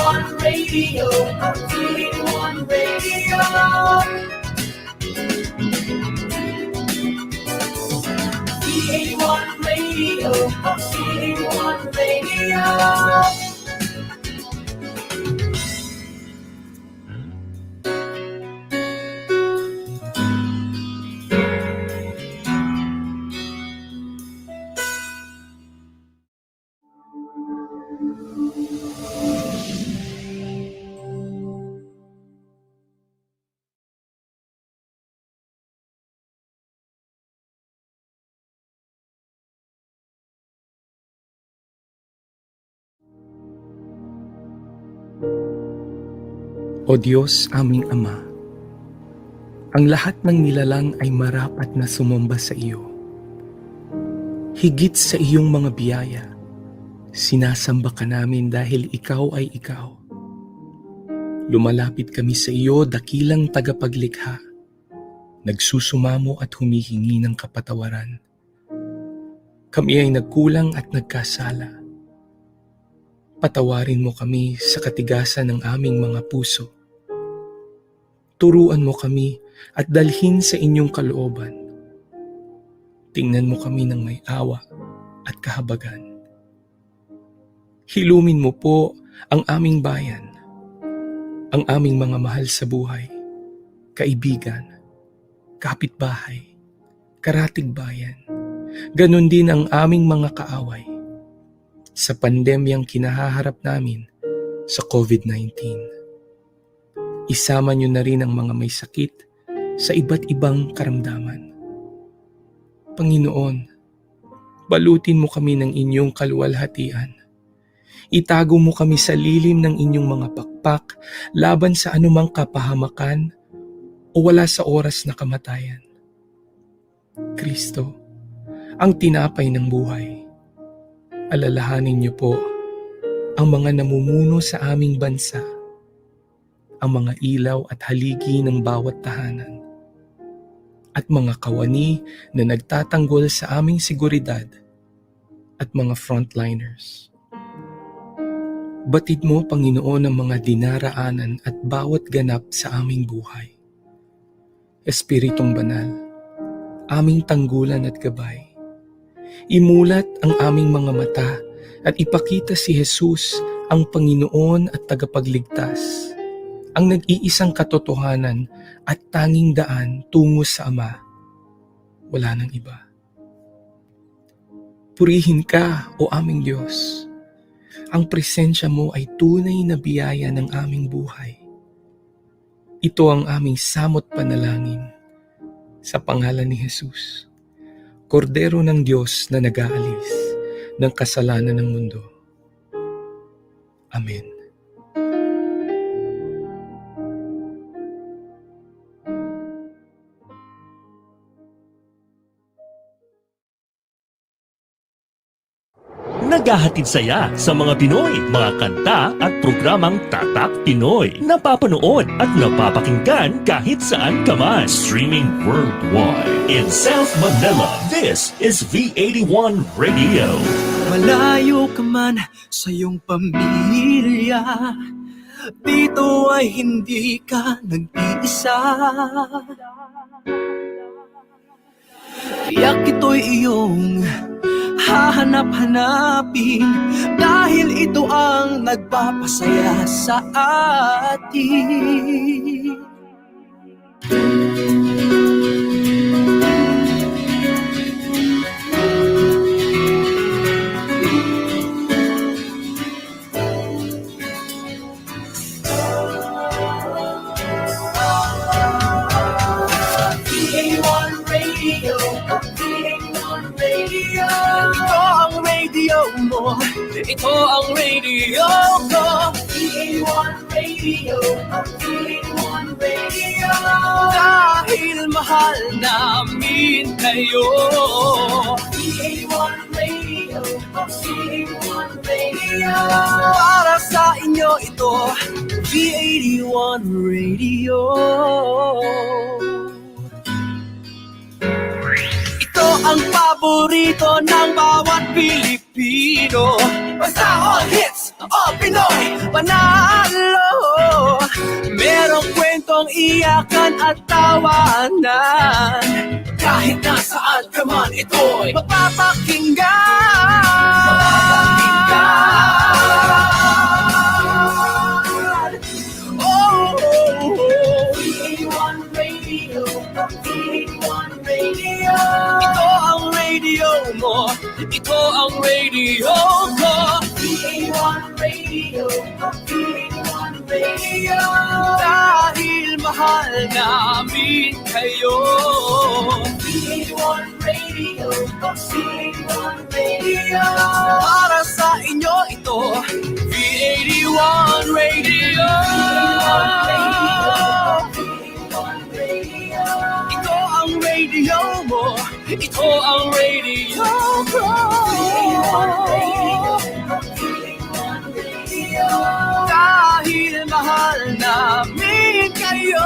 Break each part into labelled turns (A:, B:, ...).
A: V81 Radio, V81 Radio. V81 Radio, V81 Radio.
B: O Diyos, aming Ama, ang lahat ng nilalang ay marapat na sumamba sa iyo. Higit sa iyong mga biyaya, sinasamba ka namin dahil ikaw ay ikaw. Lumalapit kami sa iyo, dakilang tagapaglikha, nagsusumamo at humihingi ng kapatawaran. Kami ay nagkulang at nagkasala. Patawarin mo kami sa katigasan ng aming mga puso. Turuan mo kami at dalhin sa inyong kalooban. Tingnan mo kami ng may awa at kahabagan. Hilumin mo po ang aming bayan, ang aming mga mahal sa buhay, kaibigan, kapitbahay, karatig bayan, ganon din ang aming mga kaaway sa pandemyang kinahaharap namin sa COVID-19. Isama niyo na rin ang mga may sakit sa iba't ibang karamdaman. Panginoon, balutin mo kami ng inyong kaluwalhatian. Itago mo kami sa lilim ng inyong mga pakpak laban sa anumang kapahamakan o wala sa oras na kamatayan. Kristo, ang tinapay ng buhay, alalahanin niyo po ang mga namumuno sa aming bansa, ang mga ilaw at haligi ng bawat tahanan, at mga kawani na nagtatanggol sa aming seguridad at mga frontliners. Batid mo, Panginoon, ang mga dinaraanan at bawat ganap sa aming buhay. Espiritong Banal, aming tanggulan at gabay, imulat ang aming mga mata at ipakita si Jesus ang Panginoon at tagapagligtas, ang nag-iisang katotohanan at tanging daan tungo sa Ama. Wala nang iba. Purihin ka, O aming Diyos. Ang presensya mo ay tunay na biyaya ng aming buhay. Ito ang aming samot panalangin sa pangalan ni Jesus, Kordero ng Diyos na nag-aalis ng kasalanan ng mundo. Amen.
C: Naghahatid saya sa mga Pinoy, mga kanta at programang Tatak Pinoy. Napapanood at napapakinggan kahit saan ka man. Streaming worldwide. In South Manila, this is V81 Radio.
D: Malayo ka man sa iyong pamilya, dito ay hindi ka nag-iisa. Tiyak ito'y iyong hahanap-hanapin, dahil ito ang nagpapasaya sa atin. Ito ang radio ko,
A: V81 Radio, V81 Radio.
D: dahil mahal namin kayo.
A: V81 Radio, V81 Radio.
D: Para sa inyo ito, V81 Radio. Ito ang paborito ng bawat Pilipino. Basta all hits, all Pinoy, panalo. Merong kwentong iyakan at tawanan.
A: Kahit nasaan ka man, ito'y
D: Magpapakinggan. Oh,
A: VA1 Radio, VA1 Radio.
D: ito ang radio mo, ito ang radio ko.
A: VA1 Radio, VA1 Radio.
D: Dahil mahal namin kayo.
A: VA1 Radio, VA1 Radio.
D: Para sa inyo ito, V81 Radio.
A: VA1 Radio.
D: Ito ang radio mo, ito ang radio ko.
A: VA1 Radio, VA1 Radio.
D: Dahil mahal namin kayo.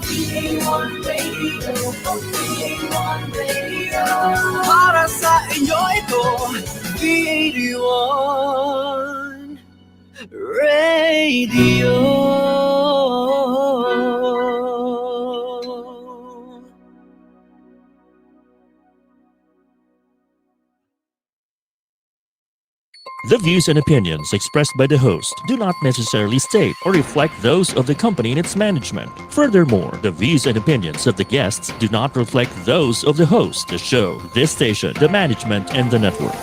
A: VA1 Radio, VA1 Radio.
D: Para sa inyo ito, V81 Radio.
C: The views and opinions expressed by the host do not necessarily state or reflect those of the company and its management. Furthermore, the views and opinions of the guests do not reflect those of the host, the show, this station, the management, and the network.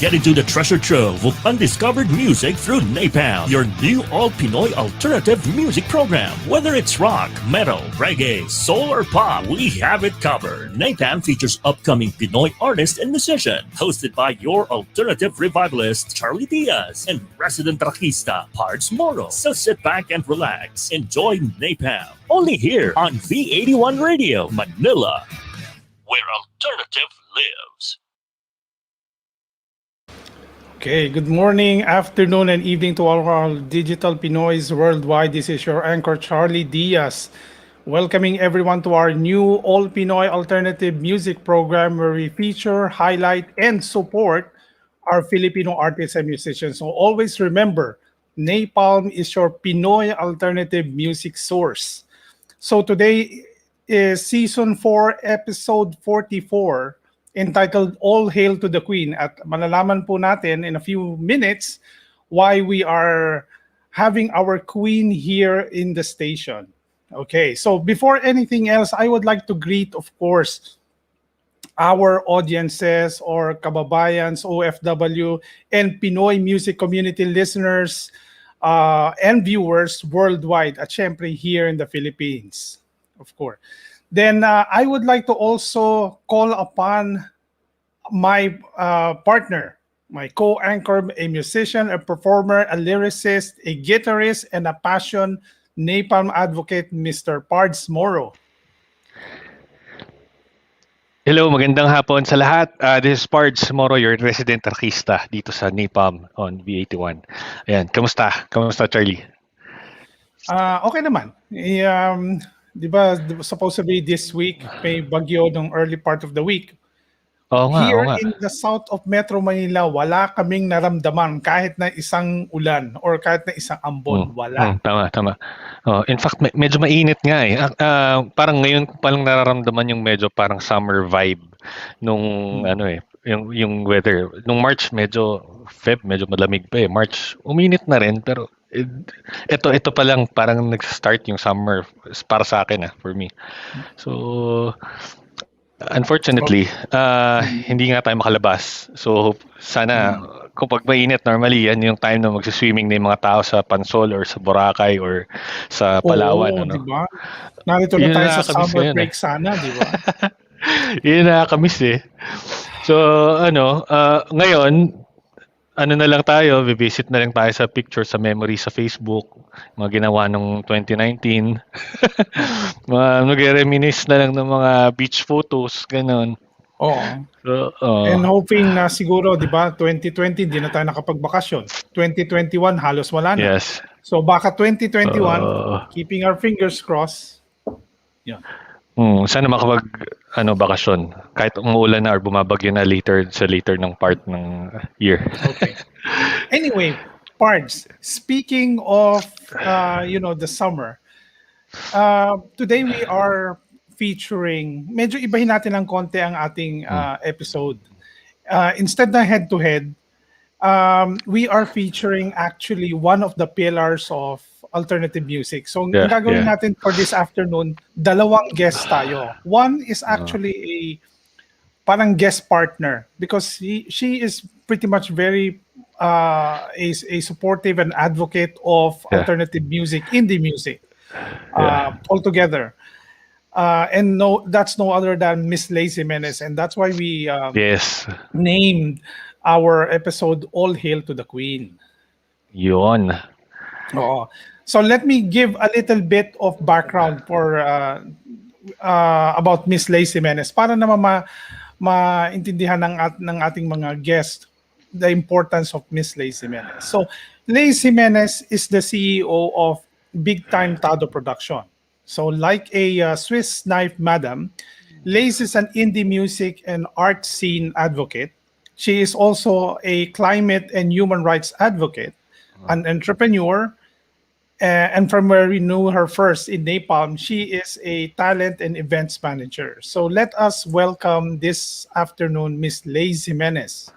C: Get into the treasure trove of undiscovered music through Napalm, your new All Pinoy Alternative music program. Whether it's rock, metal, reggae, soul, or pop, we have it covered. Napalm features upcoming Pinoy artist and musician, hosted by your alternative revivalist, Charlie Diaz, and resident rockista, Pards Moro. So sit back and relax. Enjoy Napalm, only here on V81 Radio, Manila, where alternative lives.
E: Okay, good morning, afternoon, and evening to all our digital Pinoys worldwide. This is your anchor, Charlie Diaz, welcoming everyone to our new All Pinoy Alternative music program where we feature, highlight, and support our Filipino artists and musicians. So always remember, Napalm is your Pinoy alternative music source. So today is Season 4, Episode 44, entitled All Hail to the Queen, at malalaman po natin in a few minutes why we are having our queen here in the station. Okay, so before anything else, I would like to greet, of course, our audiences or kababayans, OFW, and Pinoy music community listeners and viewers worldwide, at syempre here in the Philippines, of course. Then I would like to also call upon my partner, my co-anchor, a musician, a performer, a lyricist, a guitarist, and a passion Napalm advocate, Mr. Pards Moro.
F: Hello, magandang hapon sa lahat. This is Pards Moro, your resident artista dito sa Napalm on V81. Ayan, kamusta? Kamusta, Charlie?
E: Okay naman. Di ba, supposed to be this week, may bagyo ng early part of the week.
F: Oo nga,
E: Here
F: oo nga.
E: in the south of Metro Manila, wala kaming naramdaman kahit na isang ulan or kahit na isang ambon. Wala.
F: Tama. In fact, medyo mainit nga eh. Parang ngayon ko palang nararamdaman yung medyo parang summer vibe nung yung weather. Nung March medyo malamig pa eh. March uminit na rin, pero ito pa lang parang nag-start yung summer para sa akin for me. So unfortunately, hindi nga tayo makalabas. So sana kapag mainit, normally yan yung time na magsiswimming na yung mga tao sa Pansol or sa Boracay or sa Palawan.
E: Oo, diba? Narito na tayo sa summer break sana, di ba?
F: Yun nakakamiss eh. So ngayon, na lang tayo, visit na lang tayo sa picture, sa memory sa Facebook, mga ginawa nung 2019. Nag-reminisce na lang ng mga beach photos, ganun.
E: Oo.
F: So,
E: And hoping na siguro, di ba, 2020, hindi na tayo nakapagbakasyon. 2021, halos wala na.
F: yes.
E: So baka 2021, keeping our fingers crossed. Yeah.
F: Sana makapag bakasyon kahit umuulan na or bumabagyo na later ng part ng year.
E: Okay. Anyway, Pards, speaking of the summer, today we are featuring, medyo ibahin natin ng konti ang ating episode. Instead na head-to-head, we are featuring actually one of the pillars of alternative music. So, ang
F: Yeah,
E: gagawin
F: yeah.
E: natin for this afternoon, dalawang guest tayo. One is actually a parang guest partner because she is pretty much very a supportive and advocate of
F: Yeah.
E: alternative music, indie music,
F: Yeah.
E: altogether. And no, that's no other than Miss Lazy Menace, and that's why we
F: Yes.
E: named our episode "All Hail to the Queen."
F: Yun.
E: Oo. So let me give a little bit of background for about Miss Lazy Menace para naman maintindihan ng ating mga guests the importance of Miss Lazy Menace. So Lazy Menace is the CEO of Big Time Tado Production. So like a Swiss knife madam, Lazy is an indie music and art scene advocate. She is also a climate and human rights advocate, an entrepreneur, and from where we knew her first in Napalm, she is a talent and events manager. So let us welcome this afternoon Miss Lazy Jimenez.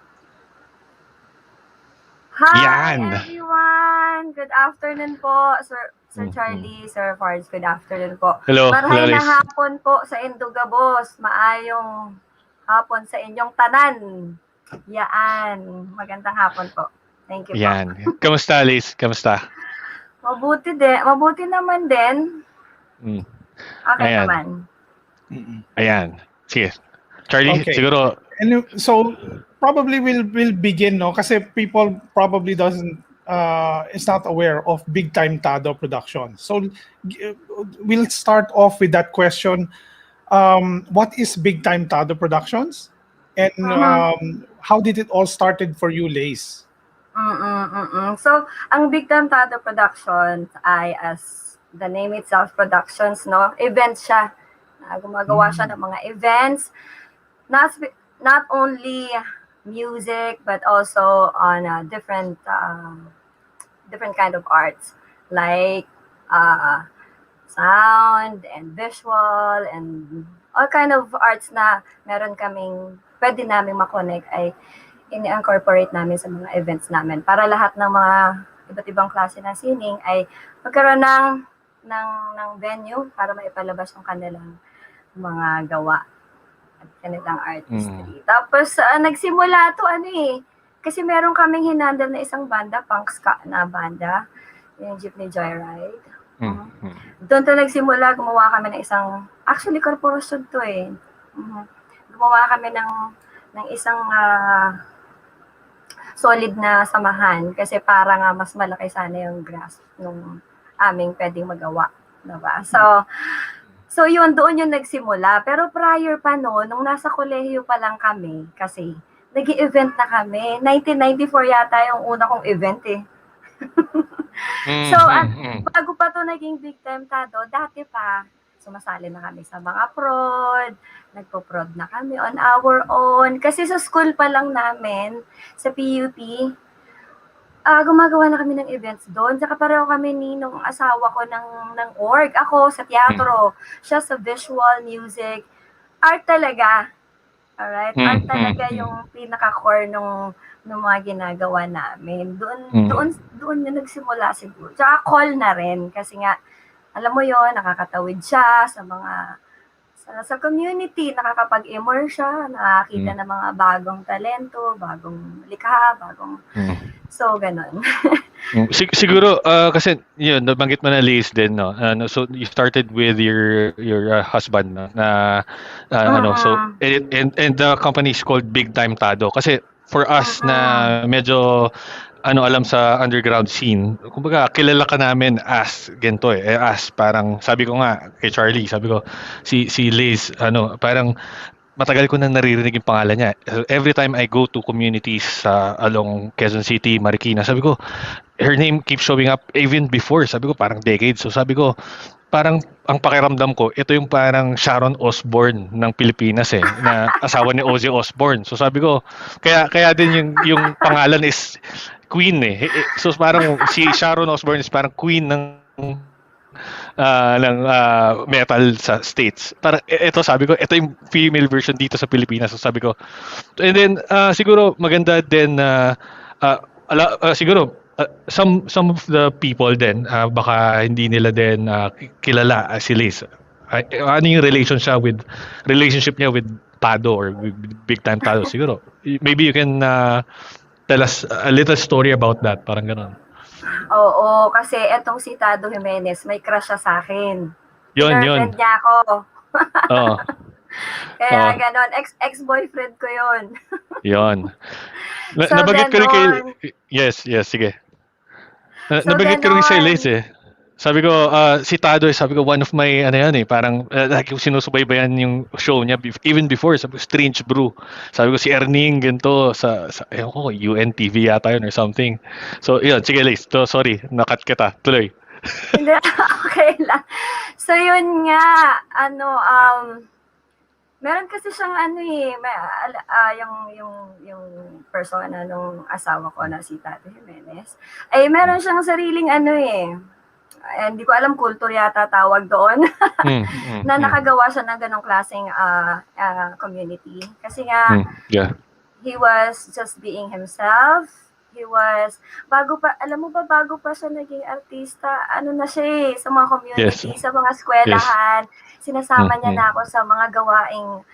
G: Hi
F: Yan.
G: everyone! Good afternoon po, Sir Charlie, Sir Fards. Good afternoon po.
F: Hello,
G: Marhay na
F: Liz.
G: hapon po sa Indugabos. Maayong hapon sa inyong tanan. Yaan. Magandang hapon po. Thank you po.
F: Yan. Kamusta, Liz? Kamusta?
G: Mabuti naman din.
F: Mm.
G: Okay
F: Ayan.
G: naman.
F: Ayan. Sige. Charlie,
E: Okay.
F: siguro.
E: And so probably we'll begin, no? Kasi people probably doesn't is not aware of Big Time Tado production. So we'll start off with that question. What is Big Time Tado Productions? And how did it all started for you, Lace?
G: So, ang Big Time Tado Productions ay, as the name itself, productions, no? Events siya. Gumagawa siya ng mga events. Not only music, but also on different kind of arts. Like sound and visual and all kind of arts na meron kaming pwede namin makonect ay ini-incorporate namin sa mga events namin para lahat ng mga iba't ibang klase ng sining ay magkaroon ng venue para maipalabas yung kanilang mga gawa at kanilang artistry. Tapos nagsimula to kasi meron kaming hinandle na isang banda, punk ska na banda, yung Jeepney Joyride. Doon to nagsimula, gumawa kami ng isang, actually corporation to gumawa kami ng isang solid na samahan kasi para nga mas malaki sana yung grasp nung aming pwedeng magawa, diba? So yun, doon yung nagsimula. Pero prior pa noon, nung nasa kolehiyo pa lang kami, kasi nag-i-event na kami. 1994 yata yung una kong event So, at bago pa to naging Big Time Tado, dati pa, sumasali na kami sa mga prod, nagpo-prod na kami on our own. Kasi sa school pa lang namin, sa PUP, gumagawa na kami ng events doon. Saka pareho kami nung asawa ko ng org. Ako sa teatro, siya sa visual, music, art talaga. Alright? Art talaga yung pinaka-core nung mga ginagawa namin. Doon yung nagsimula siguro. Tsaka call na rin kasi nga alam mo yon, nakakatawid siya sa mga sa community, nakakapag-immerse siya, nakakita ng mga bagong talento, bagong likha, so ganun.
F: Siguro kasi yun nabanggit mo na Liz din, no. So you started with your husband na so and the company is called Big Time Tado kasi for us na medyo alam sa underground scene, kumbaga kilala ka namin as ganito as parang sabi ko nga kay Charlie, sabi ko si Liz parang matagal ko na naririnig yung pangalan niya. Every time I go to communities along Quezon City, Marikina, sabi ko her name keeps showing up even before. Sabi ko, parang decades. So sabi ko, parang ang pakiramdam ko, ito yung parang Sharon Osbourne ng Pilipinas na asawa ni Ozzy Osbourne. So sabi ko, kaya din yung pangalan is Queen So parang si Sharon Osbourne is parang queen ng metal sa States. Parang ito sabi ko, ito yung female version dito sa Pilipinas. So sabi ko, and then siguro maganda din na siguro some of the people din baka hindi nila din kilala si Liz. Ano yung relationship niya with Tado or with Big Time Tado siguro. Maybe you can tell us a little story about that, parang ganon.
G: Oo, kasi etong si Tado Jimenez, may crush siya sa akin.
F: Yun.
G: Girlfriend niya ako.
F: Oo.
G: Kaya
F: Oo.
G: ganon, ex-boyfriend ko yun.
F: Yun.
G: So,
F: Nabanggit ko rin kay...
G: ganon.
F: Yes, sige.
G: So,
F: Nabanggit ko rin sa
G: ganon.
F: Elise Sabi ko, si Tado, sabi ko, one of my, parang, like, sinusubaybayan yung show niya, even before, sabi ko, Strange Brew. Sabi ko, si Erning, ganito, ewan ko, UNTV yata yun or something. So, yun, sige, Liz, sorry, nakat kita, tuloy.
G: Hindi, okay lang. So, yun nga, meron kasi siyang yung persona nung asawa ko na si Tado Jimenez, ay meron siyang sariling hindi ko alam, culture yata tawag doon, na nakagawa siya ng ganong klaseng community. Kasi nga,
F: Yeah.
G: he was just being himself. Bago pa siya naging artista, na siya sa mga community,
F: Yes.
G: sa mga eskwelahan, sinasama niya na ako sa mga gawaing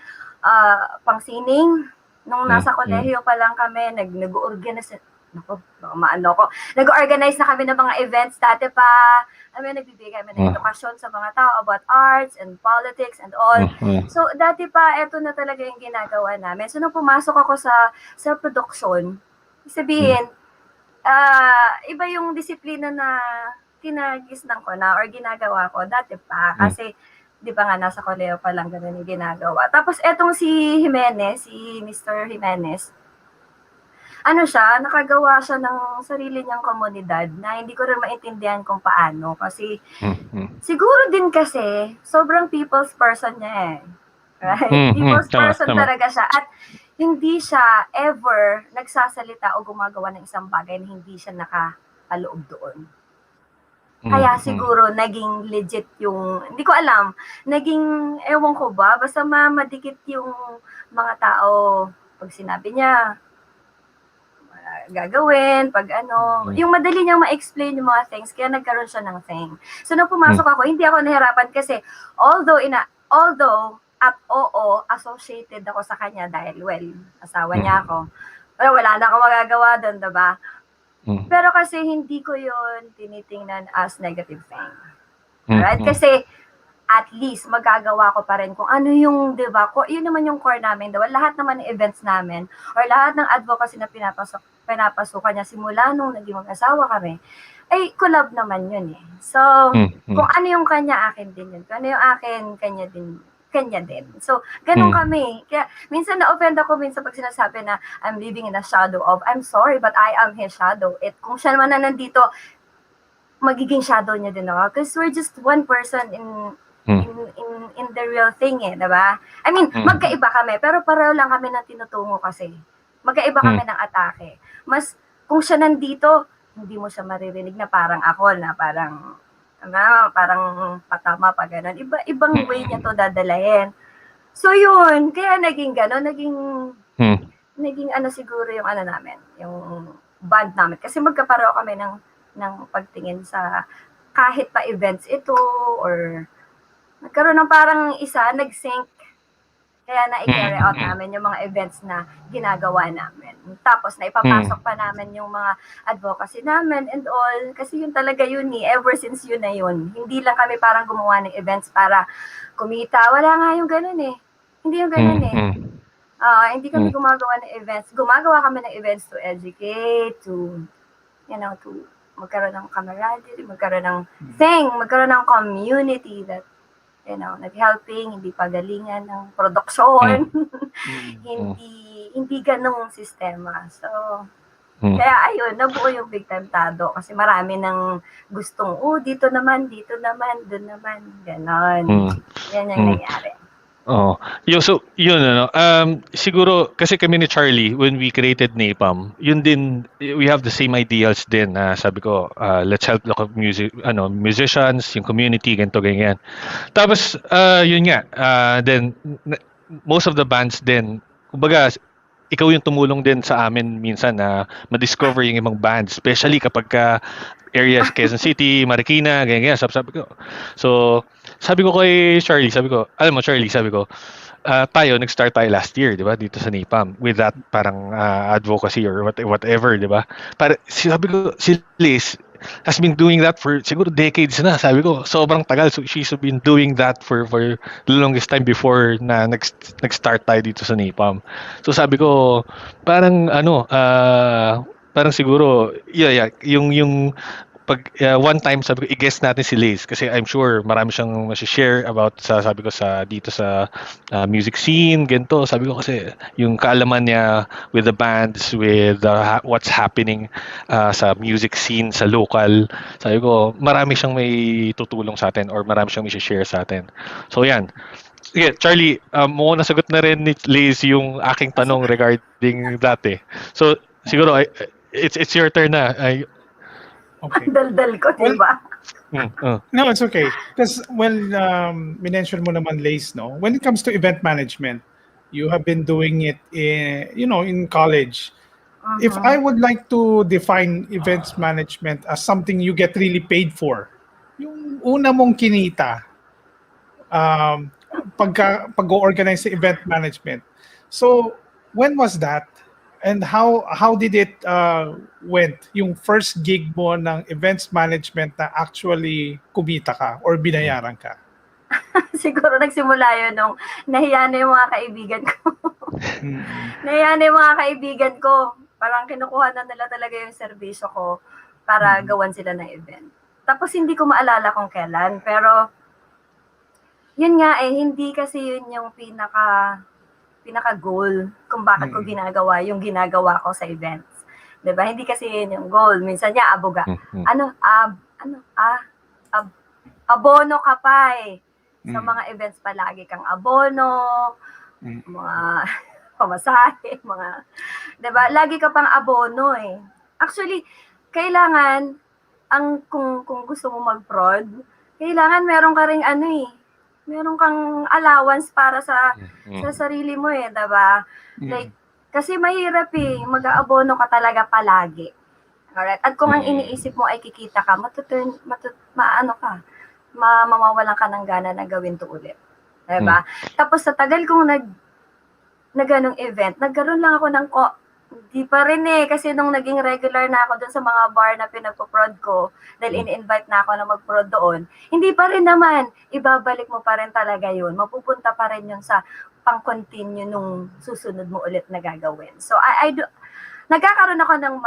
G: pangsining. Nung nasa kolehiyo pa lang kami, nag-organize na kami ng mga events dati pa. Nagbibigay kami ng edukasyon sa mga tao about arts and politics and all. So, dati pa, eto na talaga yung ginagawa namin. So, nung pumasok ako sa production, sabihin, iba yung disiplina na kinagisnan ko na or ginagawa ko dati pa. Kasi, di ba nga, nasa kolehiyo pa lang ganun yung ginagawa. Tapos, etong si Mr. Jimenez, nakagawa siya ng sarili niyang komunidad na hindi ko rin maintindihan kung paano. Kasi, siguro din kasi, sobrang people's person niya Right? People's person talaga siya. At hindi siya ever nagsasalita o gumagawa ng isang bagay na hindi siya nakapaloob doon. Kaya siguro naging legit yung, hindi ko alam, naging, ewan ko ba, basta madikit yung mga tao pag sinabi niya, gagawin, pag yung madali niyang ma-explain yung mga things, kaya nagkaroon siya ng thing. So, nung pumasok ako, hindi ako nahirapan kasi, although at associated ako sa kanya dahil, well, asawa niya ako. Wala na ako magagawa doon, diba? Pero kasi hindi ko yun tinitingnan as negative thing. Alright? Kasi, at least magagawa ko pa rin kung ano yung, di ba, yun naman yung core namin. Diba? Lahat naman ng events namin or lahat ng advocacy na pinapasukan niya simula nung naging mag-asawa kami, ay collab naman yun eh. So, kung ano yung kanya, akin din yun. Kung ano yung akin, kanya din. So, ganun kami. Kaya, minsan na-offend ako pag sinasabi na I'm living in a shadow of, I'm sorry, but I am his shadow. Kung siya naman na nandito, magiging shadow niya din ako. Because we're just one person in the real thing diba? I mean, magkaiba kami, pero pareho lang kami ng tinutungo kasi. Magkaiba kami ng atake. Mas, kung siya nandito, hindi mo siya maririnig na parang ako, na parang patama pa gano'n. Ibang way niya to dadalahin. So yun, kaya naging gano'n, naging siguro yung namin, yung band namin. Kasi magkapareho kami ng pagtingin sa kahit pa events ito or nagkaroon ng parang nag-sync. Kaya na-carry out namin yung mga events na ginagawa namin. Tapos na ipapasok pa namin yung mga advocacy namin and all. Kasi yun talaga yun ever since yun na yun. Hindi lang kami parang gumawa ng events para kumita. Wala nga yung ganun Hindi yung ganun hindi kami gumagawa ng events. Gumagawa kami ng events to educate, to magkaroon ng camaraderie, magkaroon ng magkaroon ng community that nag-helping, hindi pagalingan ng produksyon, hindi ganong sistema. So,
F: Mm.
G: Kaya ayun, nabuo yung Big Time Tado kasi marami ng gustong, dito naman, doon naman, ganon.
F: Mm.
G: Yan yung
F: Mm.
G: nangyari.
F: Oo. So, yun siguro kasi kami ni Charlie when we created Napalm, yun din we have the same ideals din. Sabi ko, let's help the musicians, yung community, ganito ganyan. Tapos yun nga, then most of the bands din, kumbaga ikaw yung tumulong din sa amin minsan na ma-discover yung ibang bands, especially kapag areas Quezon City, Marikina, ganyan, ganyan. Sabi ko. So, sabi ko kay Charlie, alam mo Charlie, sabi ko, tayo, nag-start tayo last year, di ba, dito sa NAPAM, with that parang advocacy or whatever, di ba? Sabi ko, si Liz has been doing that for siguro decades na. Sabi ko, sobrang tagal. So, she's been doing that for the longest time before na nag-start tayo dito sa NAPAM. So, sabi ko, parang parang siguro, yung pag one time sabi ko i-guest natin si Liz kasi I'm sure marami siyang share about sabi ko dito sa music scene ganito, sabi ko kasi yung kaalaman niya with the bands, with what's happening sa music scene sa local, sabi ko marami siyang may tutulong sa atin or marami siyang may share sa atin. So yan. Sige, Charlie, mukhang nasagot na rin ni Liz yung aking tanong regarding that eh. So siguro it's your turn na.
E: Okay.
G: Ang daldal ko,
E: Well,
G: diba?
E: No, it's okay. Because, minention mo naman, Lace, no? When it comes to event management, you have been doing it in college. If I would like to define events management as something you get really paid for, yung una mong kinita, pag-organize sa event management. So, when was that? And how did it went? Yung first gig mo ng events management na actually kumita ka or binayaran ka?
G: Siguro nagsimula yun nung nahiya na yung mga kaibigan ko. Nahiya na yung mga kaibigan ko. Parang kinukuha na nila talaga yung serbisyo ko para gawan sila ng event. Tapos hindi ko maalala kung kailan. Pero yun nga hindi kasi yun yung pinaka-goal kung bakit ko ginagawa yung ginagawa ko sa events. 'Di ba? Hindi kasi yun yung goal. Minsan niya abuga. Abono ka pa eh. Sa mga events palagi kang abono, mga pamasahe, mga 'di ba? Lagi ka pang abono eh. Actually, kailangan kung gusto mo mag-prod, kailangan meron ka ring meron kang allowance para sa sarili mo eh, 'di ba? Like kasi mahirap mag-aabono ka talaga palagi. Alright? At kung ang iniisip mo ay kikita ka, mawawalan ka ng gana na gawin to ulit. 'Di ba? Tapos sa tagal kong ganong event, nagkaroon lang ako ng di pa rin kasi nung naging regular na ako doon sa mga bar na pinagpo-prod ko, dahil ini-invite na ako na mag-prod doon, hindi pa rin naman, ibabalik mo pa rin talaga yun. Mapupunta pa rin yun sa pang-continue nung susunod mo ulit na gagawin. So, nagkakaroon ako ng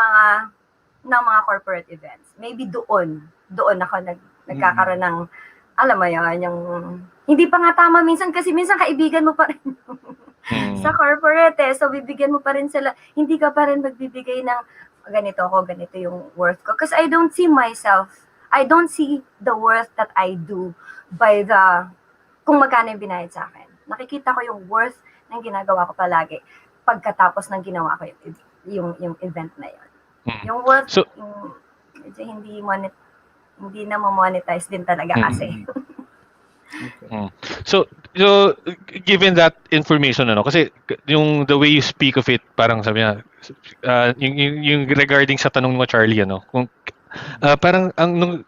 G: mga corporate events. Maybe doon ako nagkakaroon ng, alam mo yun, yung, hindi pa nga tama minsan kasi minsan kaibigan mo pa rin sa corporate So bibigyan mo pa rin sila, hindi ka pa rin magbibigay ng ganito yung worth ko. Because I don't see the worth that I do by kung magkano yung binayad sa akin. Nakikita ko yung worth ng ginagawa ko palagi pagkatapos ng ginawa ko yung event na yun. Yung worth, hindi na ma-monetize din talaga kasi.
F: So given that information kasi yung the way you speak of it, parang sabi niya yung regarding sa tanong mo Charlie kung parang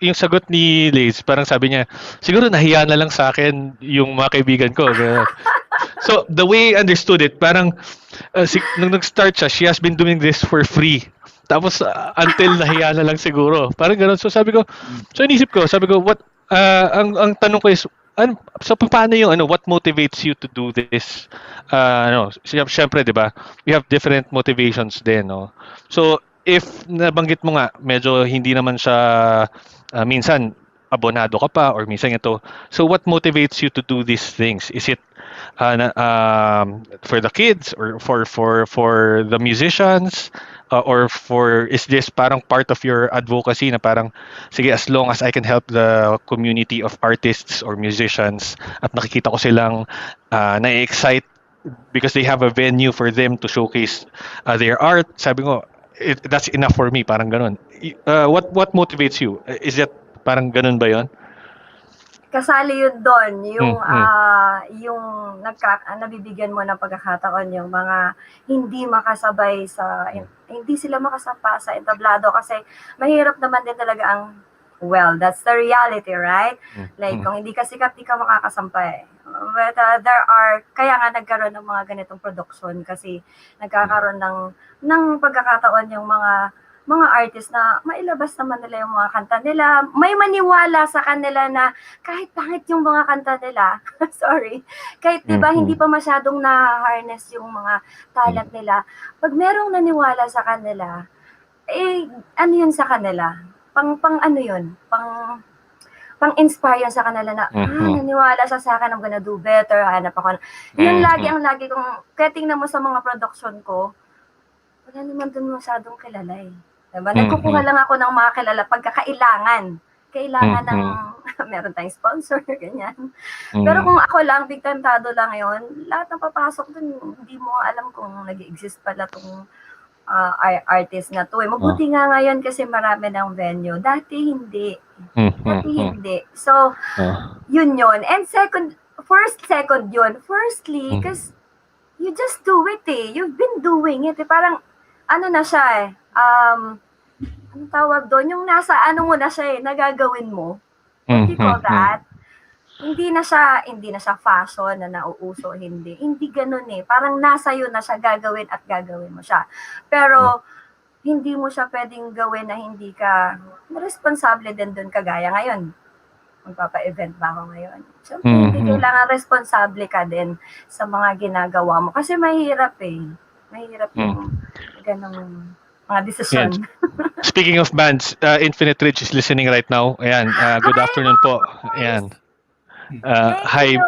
F: yung sagot ni Liz, parang sabi niya siguro nahiya na lang sa akin yung mga kaibigan ko. So the way I understood it, parang nung nag-start siya, she has been doing this for free. Tapos until nahiya na lang siguro. Parang gano'n. So sabi ko, inisip ko, what ang tanong ko is, so paano yung what motivates you to do this? Syempre, 'di ba? We have different motivations din, no? So if nabanggit mo nga medyo hindi naman siya minsan abonado ka pa or minsan ito. So what motivates you to do these things? Is it for the kids or for the musicians, or for is this parang part of your advocacy na parang sige, as long as I can help the community of artists or musicians at nakikita ko silang na-excite because they have a venue for them to showcase their art, sabi ko that's enough for me, parang ganun. What motivates you? Is that parang ganun ba yon?
G: Kasali yun doon, yung yung nabibigyan mo ng pagkakataon yung mga hindi makasabay sa hindi sila makasapa sa entablado kasi mahirap naman din talaga ang that's the reality, right? Like kung hindi ka sikat, di ka makakasampa eh. But there are, kaya nga nagkaroon ng mga ganitong production kasi nagkakaroon ng pagkakataon yung mga artist na mailabas naman nila yung mga kanta nila. May maniwala sa kanila na kahit pangit yung mga kanta nila, sorry, kahit diba hindi pa masyadong na-harness yung mga talent nila, pag merong naniwala sa kanila, ano yun sa kanila? Pang ano yun? Pang-inspire yun sa kanila na, naniwala siya sa akin, I'm gonna do better, hanap ako. Yun ang lagi kong, kaya tingnan mo sa mga production ko, wala naman dun masyadong kilala eh. Diba? Nagkukuha lang ako ng mga kilala pagkakailangan. Kailangan ng, meron tayong sponsor, ganyan. Pero kung ako lang, big tantado lang yun, lahat ng papasok dun, hindi mo alam kung nag-exist pala tong artist na to. Mabuti nga ngayon kasi marami ng venue. Dati hindi. So, yun. And second yun. Firstly, because you just do it eh. You've been doing it eh. Parang, ano na siya eh. Anong tawag doon? Yung nasa ano mo na siya eh, nagagawin mo. What do you call that? Hindi na siya fashion na nauuso, hindi. Hindi ganun eh. Parang nasa yun na siya gagawin at gagawin mo siya. Pero, hindi mo siya pwedeng gawin na hindi ka responsable din doon kagaya ngayon. Magpapa-event ba ako ngayon? Siyempre, hindi kailangan responsable ka din sa mga ginagawa mo. Kasi mahirap eh. Mahirap yung ganun mga decision.
F: Speaking of bands, Infinite Ridge is listening right now. Ayan, good afternoon po. Ayan. Hi.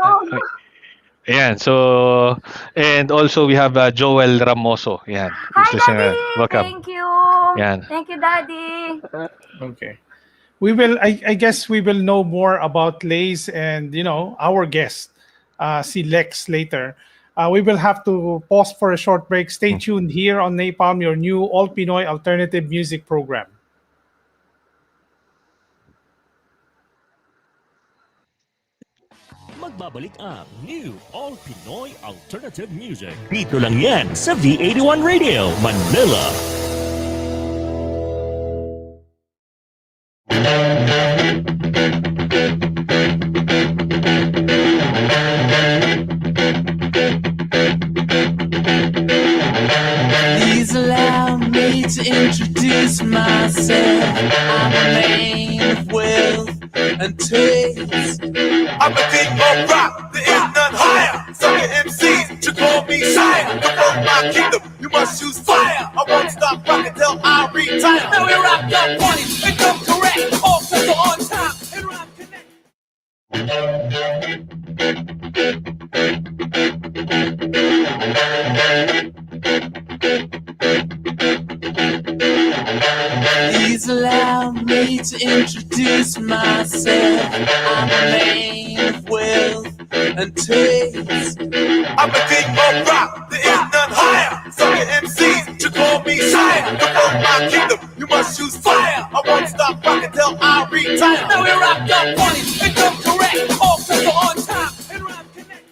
F: Ayan, so, and also we have Joel Ramoso. Ayan.
G: Hi, Daddy!
F: Welcome.
G: Thank you.
F: Ayan.
G: Thank you, Daddy.
E: Okay. We will, I guess we will know more about Lace and, our guest, si Lexxx later. We will have to pause for a short break. Stay tuned here on Napalm, your new All Pinoy Alternative music program.
C: Magbabalik ang New All Pinoy Alternative Music. Dito lang yan sa V81 Radio, Manila.
A: Please allow me to introduce myself. I'm a man of wealth and taste.
H: I'm the king of rock, there is none higher. Some MCs should call me sire. To run my kingdom, you must choose fire. I won't stop rocking till I retire.
A: Now we rock the party and come correct. All people on time and rock connect. Please allow me to introduce myself. I'm a man of wealth and taste.
H: I'm the king of rock, there is none higher. Some MCs should call me sire. To run my kingdom, you must choose fire. I won't stop rocking till I retire.
A: Now we rock the party and come correct. All people on time and rock connect.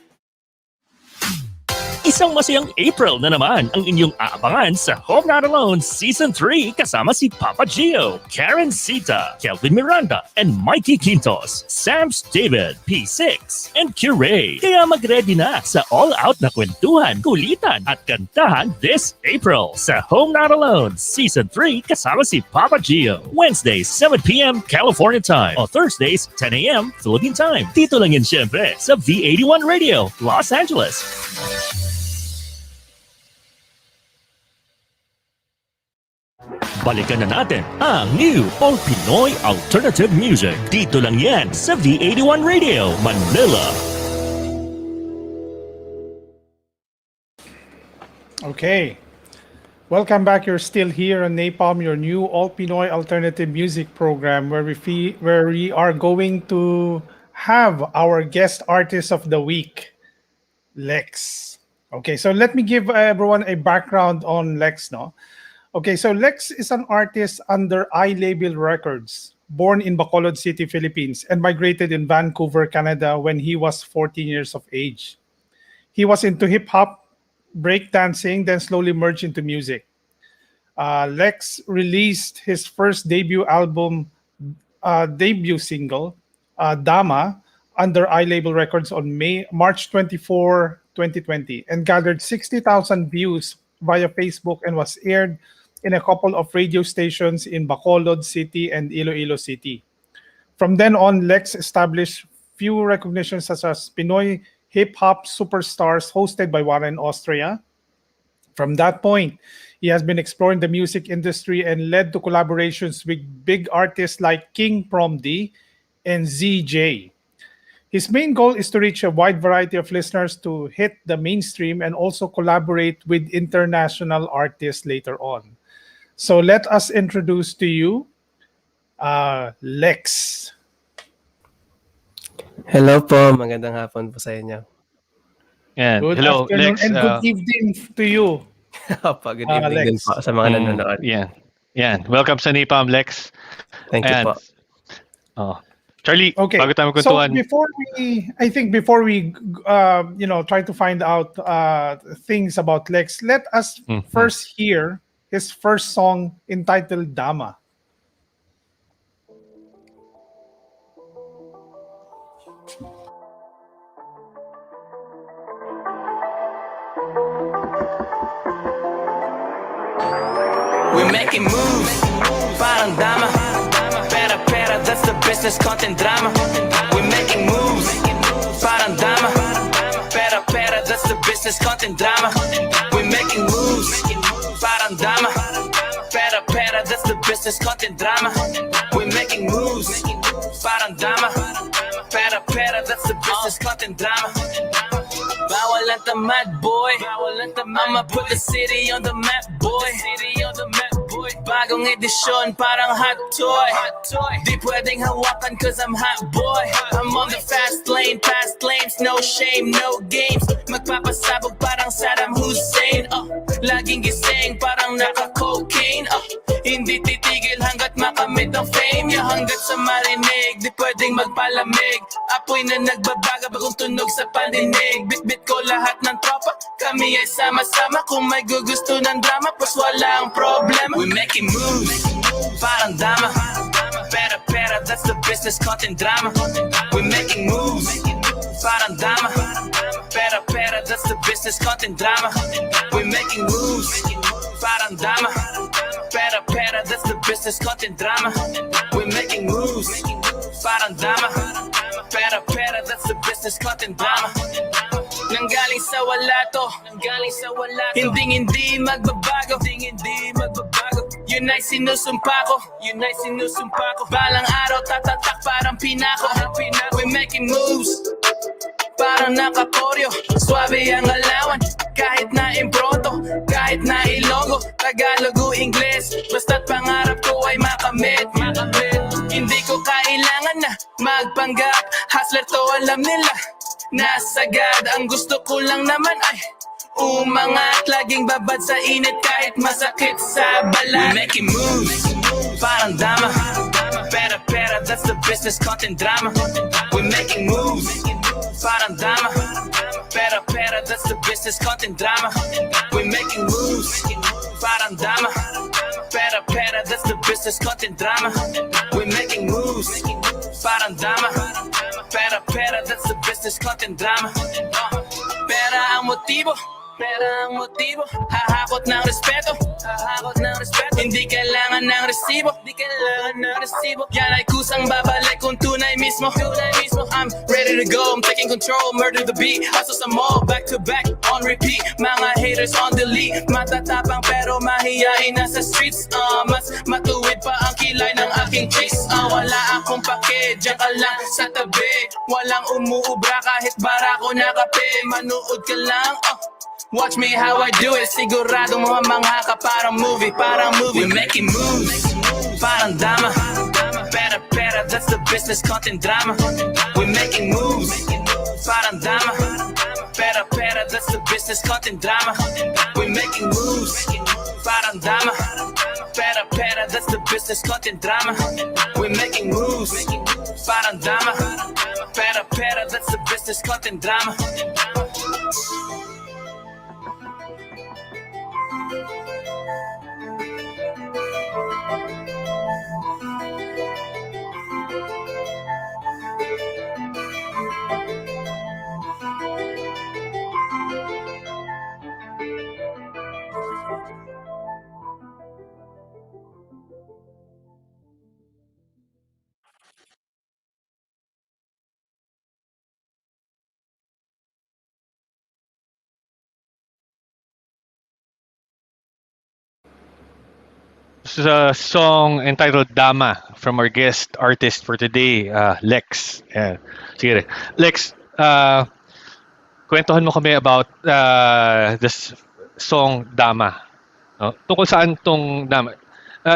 C: Isang masayang April na naman ang inyong aabangan sa Home Not Alone Season 3 kasama si Papa Gio, Karen Sita, Kelvin Miranda, and Mikey Quintos, Sams David, P6, and Curay. Kaya mag-ready na sa all-out na kwentuhan, kulitan at kantahan this April sa Home Not Alone Season 3 kasama si Papa Gio. Wednesdays, 7 p.m. California time o Thursdays, 10 a.m. Philippine time. Dito lang yan syempre sa V81 Radio, Los Angeles. Balikan na natin ang New All Pinoy Alternative Music. Dito lang yan sa V81 Radio, Manila.
E: Okay. Welcome back. You're still here on Napalm, your new All Pinoy Alternative Music program, where we are going to have our guest artist of the week, Lex. Okay, so let me give everyone a background on Lex. No, okay, so Lex is an artist under iLabel Records, born in Bacolod City, Philippines, and migrated in Vancouver, Canada, when he was 14 years of age. He was into hip hop, breakdancing, then slowly merged into music. Lex released his first debut single, Dama, under iLabel Records on March 24, 2020, and gathered 60,000 views via Facebook and was aired in a couple of radio stations in Bacolod City and Iloilo City. From then on, Lex established few recognitions such as Pinoy Hip Hop Superstars hosted by Warren Austria. From that point, he has been exploring the music industry and led to collaborations with big artists like King Prom D and ZJ. His main goal is to reach a wide variety of listeners to hit the mainstream and also collaborate with international artists later on. So let us introduce to you Lex.
I: Hello po, magandang hapon po sa inyo.
F: Yan.
E: Good
F: Hello,
E: afternoon
F: Lex.
E: and good evening to you,
I: Opo, good evening din
E: Lex.
I: po sa mga nanonood.
F: Yan. Yan. Welcome sa Napalm, Lex.
I: Thank you
F: Ayan.
I: po.
F: Oh. Charlie,
E: Okay.
F: bago tayo
E: So
F: magkwentuhan.
E: before we try to find out things about Lex, let us first hear his first song entitled Dama.
A: We're making moves, parang dama. Pera, pera, that's the business, content drama. We're making moves, parang dama. Pera, pera, that's the business, content drama. We're making moves, parang dama. Pera, pera, that's the business, content drama. We're making moves, parang dama. Pera, pera, that's the business, content drama. Bawal ang tamad, boy. I'ma put the city on the map, boy. Bagong edisyon, parang hot toy. Di pwedeng hawakan cause I'm hot, boy. I'm on the fast lane, past lanes, no shame, no games. Magpapasabog parang Saddam Hussein. Laging gising, parang naka-cocaine. Hindi titigil hanggat makamit ang fame. Hanggat sa marinig, di pwedeng magpalamig. Apoy na nagbabaga, bagong tunog sa pandinig. Bit-bit ko lahat ng tropa, kami ay sama-sama. Kung may gugusto ng drama, pas walang problema. We making moves, parang dama. Pera, pera, that's the business, content drama. We making moves, parang dama. Pera, pera, that's the business, content drama. We making moves, parang dama. Pera, pera, that's the business, content drama. We making moves, parang dama. Pera, pera, that's the business, content drama. Nanggaling sa wala to, hindi magbabago, Yun ay sinusumpa ko, Balang araw tatatak parang pinako. We making moves, parang nakakoryo. Swabe ang alawan, kahit na impronto, kahit na ilonggo, Tagalog o Ingles, basta't pangarap ko ay makamit. Hindi ko kailangan na magpanggap, hustler to alam nila, nasagad. Ang gusto ko lang naman ay umangat, laging babad sa init kahit masakit sa balat. We making moves, parang dama. Pera, pera, that's the business, content drama. We making moves, parang dama. Pera, pera, that's the business, content drama. We making moves, parang dama. Pera, pera, that's the business, content drama. We making moves, parang dama. Pera, pera, that's the business, content drama. Pera ang motibo, hahakot ng respeto, hindi kailangan ng resibo, yan ay kusang babalik kung tunay mismo. I'm ready to go, I'm taking control, murder the beat, hustle some more, back to back, on repeat. Mga haters on delete, matatapang pero mahiyain na sa streets. Mas matuwid pa ang kilay ng aking chicks. Wala akong pake, diyan ka lang sa tabi. Walang umuubra kahit barako na kape. Manood ka lang, Watch me how I do it. Sigurado mo mangha ka parang movie. We're making moves, parang dama. Pera, that's the business, content drama. We're making moves, parang dama. Pera, that's the business, content drama. We're making moves, parang dama. Pera, that's the business, content drama. We're making moves, parang dama. Pera, that's the business, content drama.
F: This is a song entitled Dama from our guest artist for today, Lex. Ayan. Sige, Lex, kwentuhan mo kami about this song Dama. No? Tungkol saan tong Dama?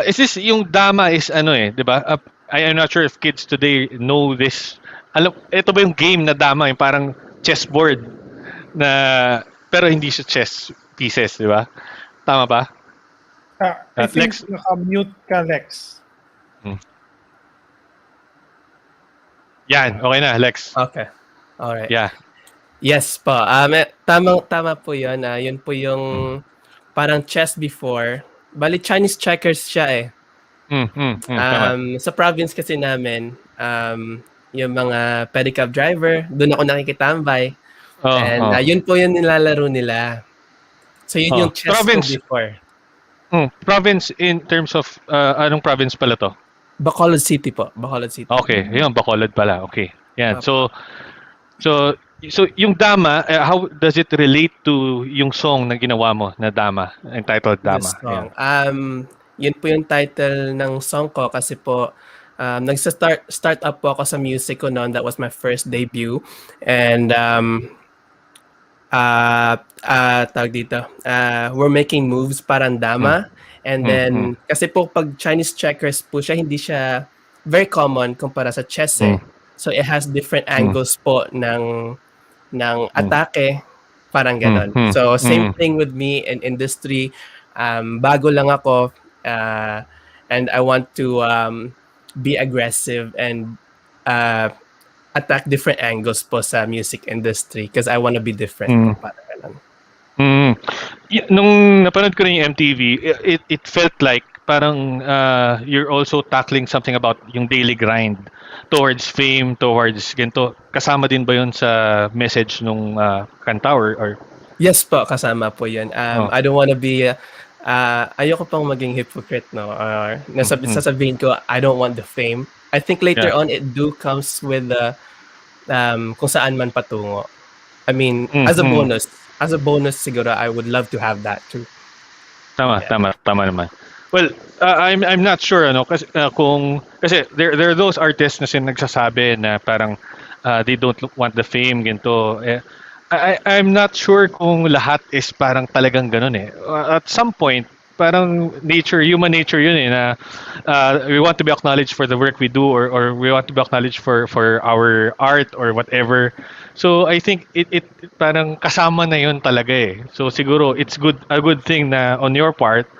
F: Is this yung Dama is ano di ba? I am not sure if kids today know this. Alam, ito ba yung game na Dama, yung parang chessboard na pero hindi siya chess pieces, di ba? Tama ba?
E: I think
F: Lex.
E: naka-mute ka, Lex.
F: Yan, okay na, Lex.
I: Okay. Alright.
F: Yeah.
I: Yes po. Tama po yun. Yun po yung parang chess before. Bali, Chinese checkers siya
F: Tama.
I: Sa province kasi namin, yung mga pedicab driver, doon ako nakikitambay. And yun po yung nilalaro nila. So yun yung chess
F: Province.
I: po before.
F: Province in terms of, anong province pala to?
I: Bacolod City po. Bacolod City.
F: Okay, yun, Bacolod pala. Okay. Yan.
I: Opo.
F: So yung Dama, how does it relate to yung song na ginawa mo na Dama, entitled Dama?
I: This song. Yun po yung title ng song ko kasi po start up po ako sa music ko noon. That was my first debut. And tawag dito, we're making moves parang Dama. And then, kasi po pag Chinese checkers po siya, hindi siya very common kumpara sa chess So it has different angles po ng atake, parang ganon. So same thing with me in industry. Bago lang ako and I want to be aggressive and attack different angles po sa music industry because I want to be different. Parang ganon.
F: Nung napanood ko rin yung MTV, it felt like parang you're also tackling something about yung daily grind towards fame, towards ganito. Kasama din ba yun sa message nung kanta or?
I: Yes po, kasama po yun. I don't want to be, ayoko pang maging hypocrite, no? Sasabihin ko, I don't want the fame. I think later on, it comes with kung saan man patungo. I mean, as a bonus siguro, I would love to have that too.
F: Tama naman. Well, I'm not sure kasi kasi there are those artists na nagsasabi na parang they don't want the fame ganito. I'm not sure kung lahat is parang talagang ganun At some point, parang human nature yun na we want to be acknowledged for the work we do or we want to be acknowledged for our art or whatever. So I think it parang kasama na yun talaga So siguro it's a good thing na on your part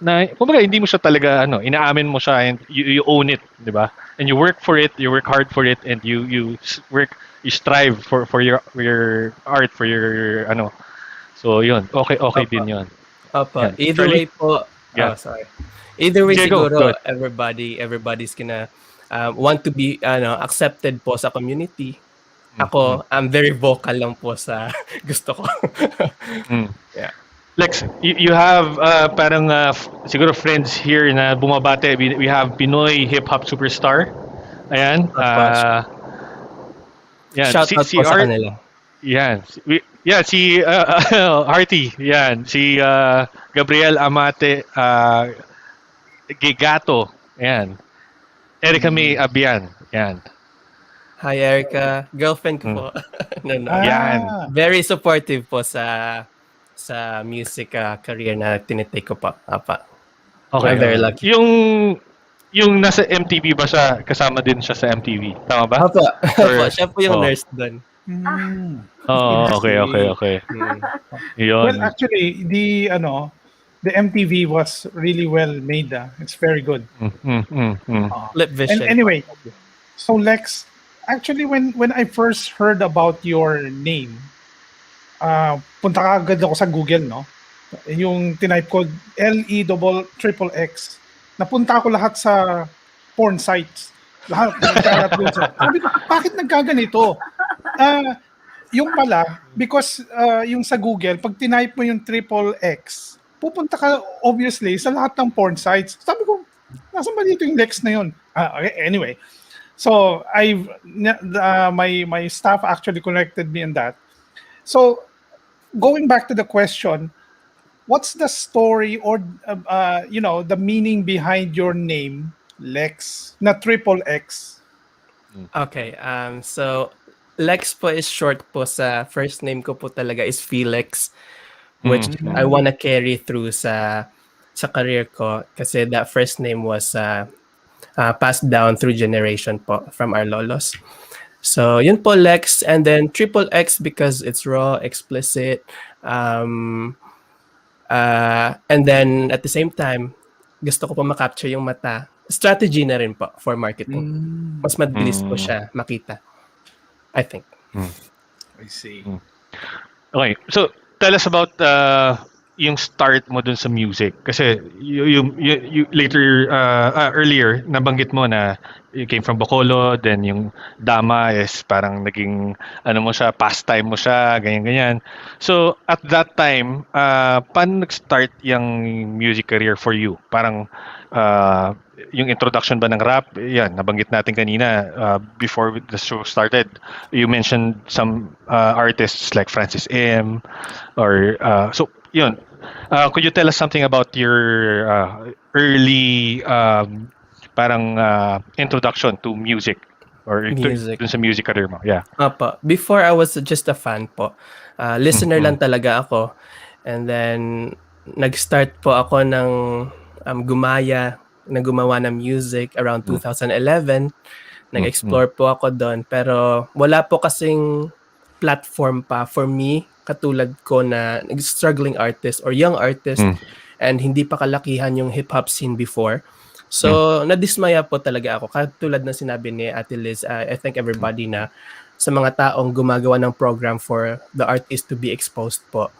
F: na kumbaga hindi mo siya talaga inaamin mo siya and you own it, 'di ba? And you work for it, you work hard for it and you strive for your art, for your So yun, okay din yun.
I: Opo.
F: Yan.
I: Either way po.
F: Yeah.
I: Sorry. Either way
F: Okay, go
I: siguro
F: ahead.
I: everybody's gonna want to be accepted po sa community. Ako, I'm very vocal lang po sa gusto ko. Yeah.
F: Lex, you have parang siguro friends here na bumabate. We have Pinoy hip-hop superstar. Ayan.
I: Shout out po sa kanila.
F: Yan. Si Artie. Yan. Si Gabriel Amate Gigato. Yan. Erica May Abian. Yan.
I: Hi Erica, girlfriend ko po. No.
F: Yan.
I: Very supportive po sa sa music career na tinitake ko pa. Apa.
F: Okay,
I: I'm very
F: okay.
I: lucky.
F: Yung nasa MTV ba siya, kasama din siya sa MTV? Tama ba?
I: Apa. Apa.
F: Or,
I: Siya po yung
F: oh.
I: nurse doon.
F: Oh, okay, okay,
E: See.
F: okay.
I: Mm.
E: Well,
F: Yun.
E: actually, the MTV was really well made. It's very good.
I: Flip
E: And
I: Vision.
E: anyway, so Lex, actually, when I first heard about your name, punta ka agad ako sa Google, no? Yung tinype ko LEXXX. Napunta ako lahat sa porn sites. Lahat nagkalat doon sa. Sabi ko, bakit nagkaganito? Yung pala, because yung sa Google, pag tinype mo yung triple X, pupunta ka obviously sa lahat ng porn sites. Sabi ko, nasan ba dito yung Lex na yun? Okay, anyway, so my staff actually connected me on that. So going back to the question, what's the story or the meaning behind your name, Lex, na triple X?
I: Okay, so Lex po is short po sa first name ko po talaga is Felix, which I wanna carry through sa career ko kasi that first name was passed down through generation po from our lolos. So yun po Lex, and then triple X because it's raw, explicit, and then at the same time gusto ko po makapture yung mata. Strategy na rin po for marketing. Mas mabilis po siya makita, I think.
E: I see.
F: Okay, so tell us about yung start mo dun sa music. Kasi you later, earlier, nabanggit mo na you came from Bacolod, then yung Dama is parang naging, mo siya, pastime mo siya, ganyan-ganyan. So, at that time, paano nag-start yung music career for you? Parang, yung introduction ba ng rap, yan, nabanggit natin kanina, before the show started, you mentioned some artists like Francis M. Or, so, yun. Could you tell us something about your early parang introduction to music or
I: Music.
F: dun sa music career mo? Yeah.
I: Opo. Before I was just a fan po. Listener lang talaga ako. And then nag-start po ako ng gumawa ng music around 2011. Nag-explore po ako doon pero wala po kasing platform pa for me katulad ko na struggling artist or young artist and hindi pa kalakihan yung hip-hop scene before. So, nadismaya po talaga ako. Katulad ng sinabi ni Ate Liz, I think everybody na sa mga taong gumagawa ng program for the artist to be exposed po.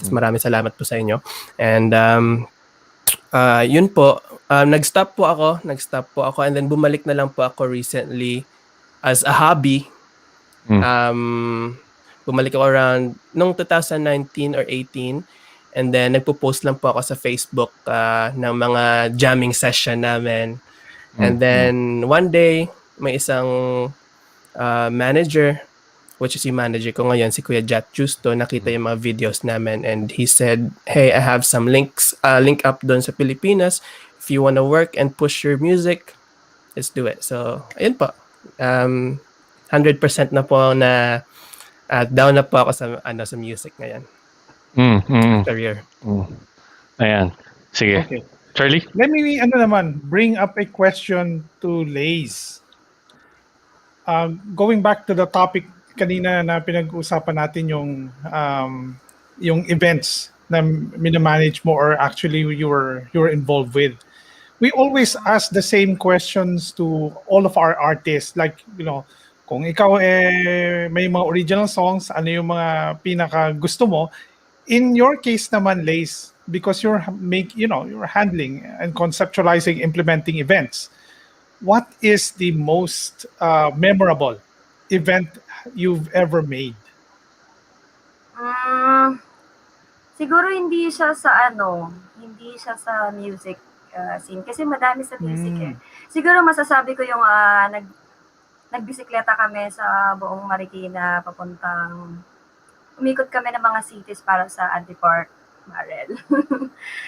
I: Maraming salamat po sa inyo. And yun po, nag-stop po ako and then bumalik na lang po ako recently as a hobby. Bumalik ako around nung 2019 or 18 and then nagpo-post lang po ako sa Facebook ng mga jamming session namin. And then one day, may isang manager, which is yung manager ko ngayon, si Kuya Jat Justo, nakita yung mga videos namin and he said, hey, I have some link up doon sa Pilipinas. If you wanna work and push your music, let's do it. So, ayun po. 100% na po na down na po ako sa music ngayon. Career.
F: Ayan. Sige.
E: Okay.
F: Charlie?
E: Let me bring up a question to Lays. Going back to the topic kanina na pinag-usapan natin yung events na minamanage mo or actually you were involved with. We always ask the same questions to all of our artists, like, kung ikaw may mga original songs, ano yung mga pinaka gusto mo? In your case naman, Lace, because you're handling and conceptualizing, implementing events, what is the most memorable event you've ever made?
G: Siguro hindi siya sa music scene kasi madami sa music Siguro masasabi ko yung nagbisikleta kami sa buong Marikina umikot kami ng mga cities para sa Anti-Park Marel.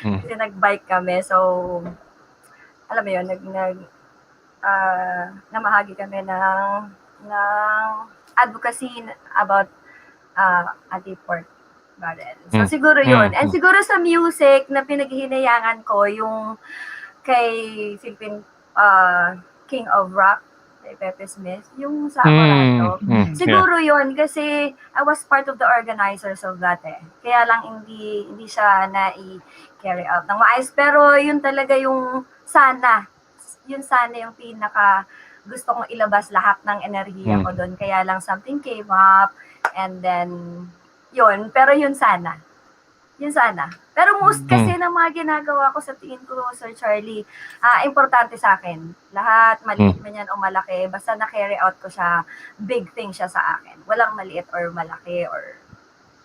G: Kasi nagbike kami. So, alam mo yun, namahagi kami ng advocacy about Anti-Park Barrel. So siguro yun. And siguro sa music na pinaghihinayangan ko, yung kay Philippine King of Rock, kay Pepe Smith, yung sa Amorato. Siguro yun, kasi I was part of the organizers of that eh. Kaya lang hindi siya na-carry out ng maayos. Pero yun talaga yung sana yung pinaka gusto kong ilabas lahat ng enerhiya ko doon. Kaya lang something came up and then yun. Pero yun sana. Pero most kasi ng mga ginagawa ko sa tingin ko, Sir Charlie, importante sa akin. Lahat, maliit man yan o malaki, basta na-carry out ko siya, big thing siya sa akin. Walang maliit or malaki or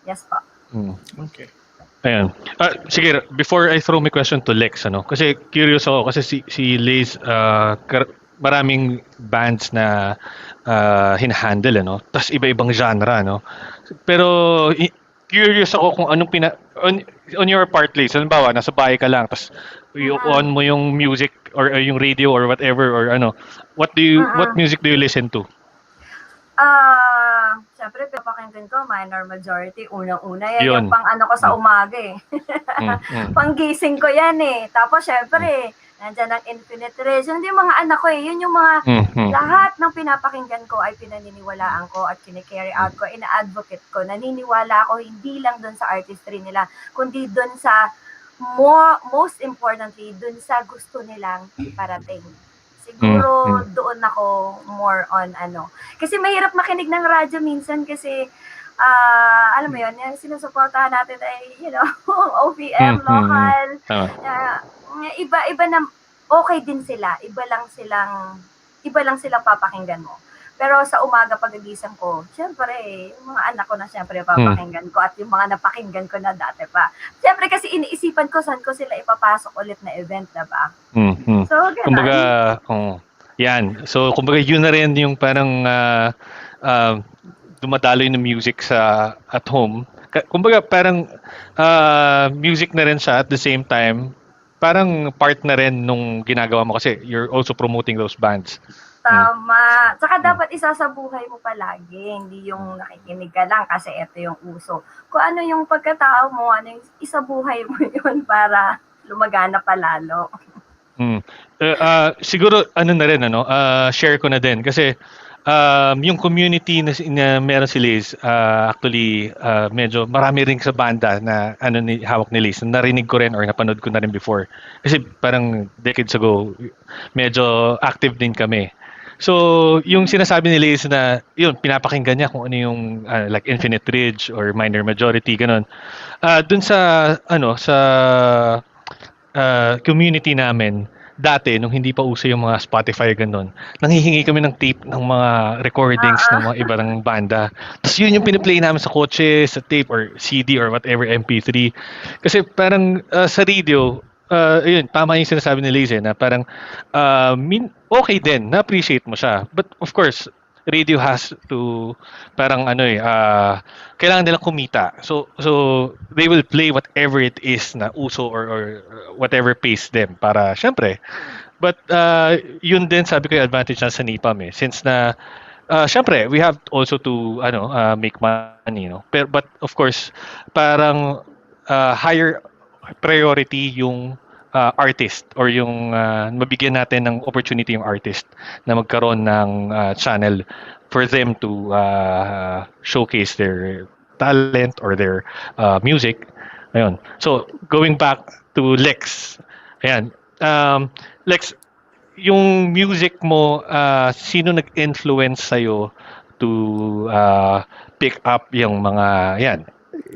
G: yes po.
E: Okay.
F: Ayan. Sige, before I throw my question to Lex, kasi curious ako, kasi si Liz, maraming bands na hinahandle, tas iba-ibang genre, pero curious ako kung anong on your part, Liz, halimbawa, nasa bahay ka lang, tas on mo yung music or yung radio or whatever, or what music do you listen to?
G: Siyempre, pinapakinggan ko, Minor Majority, unang-una. Yan yung pang ko sa umaga eh. Pang gising ko yan eh. Tapos, siyempre, nandyan ang Infinite Race. Yun yung mga anak ko eh. Yun yung mga, lahat ng pinapakinggan ko ay pinaniniwalaan ko at kine-carry out ko, ina-advocate ko. Naniniwala ako hindi lang dun sa artistry nila, kundi dun sa, most importantly, dun sa gusto nilang parating. Siguro doon ako more on Kasi mahirap makinig ng radyo minsan kasi alam mo yun, yung sinusuportahan natin ay, OPM, local. Iba na okay din sila. Iba lang silang papakinggan mo. Pero sa umaga pagagising ko, syempre, yung mga anak ko na syempre papakinggan ko at yung mga napakinggan ko na dati pa. Syempre kasi iniisipan ko saan ko sila ipapasok ulit na event, diba? So, ganun.
F: Kumbaga, yan. So, kumbaga yun na rin yung parang dumadaloy ng music at home. Kumbaga parang music na rin siya at the same time, parang part na rin nung ginagawa mo kasi you're also promoting those bands.
G: Tama. Tsaka dapat isa sa buhay mo palagi. Hindi yung nakikinig ka lang kasi ito yung uso. Kung ano yung pagkatao mo, ano yung isa buhay mo yun para lumagana palalo.
F: Siguro na rin, share ko na din. Kasi yung community na meron si Liz, actually, medyo marami rin sa banda na hawak ni Liz. Narinig ko rin or napanood ko na rin before. Kasi parang decades ago, medyo active din kami. So, yung sinasabi ni Liz na, yun, pinapakinggan niya kung ano yung like Infinite Ridge or Minor Majority, ganun. Dun sa community namin, dati, nung hindi pa uso yung mga Spotify ganun, nanghihingi kami ng tape ng mga recordings ng mga ibang banda. Tapos yun yung piniplay namin sa kotse, sa tape or CD or whatever, MP3. Kasi parang sa radio, yun, tama yung sinasabi ni Liz na parang okay din, na-appreciate mo siya. But of course, radio has to parang kailangan nilang kumita. So they will play whatever it is na uso or whatever pays them para syempre. But yun din sabi ko yung advantage na sa NIPAM since na syempre we have also to make money, but of course parang higher priority yung artist or yung mabigyan natin ng opportunity yung artist na magkaroon ng channel for them to showcase their talent or their music. Ayun. So, going back to Lex. Ayan. Lex, yung music mo, sino nag-influence sa'yo to pick up yung mga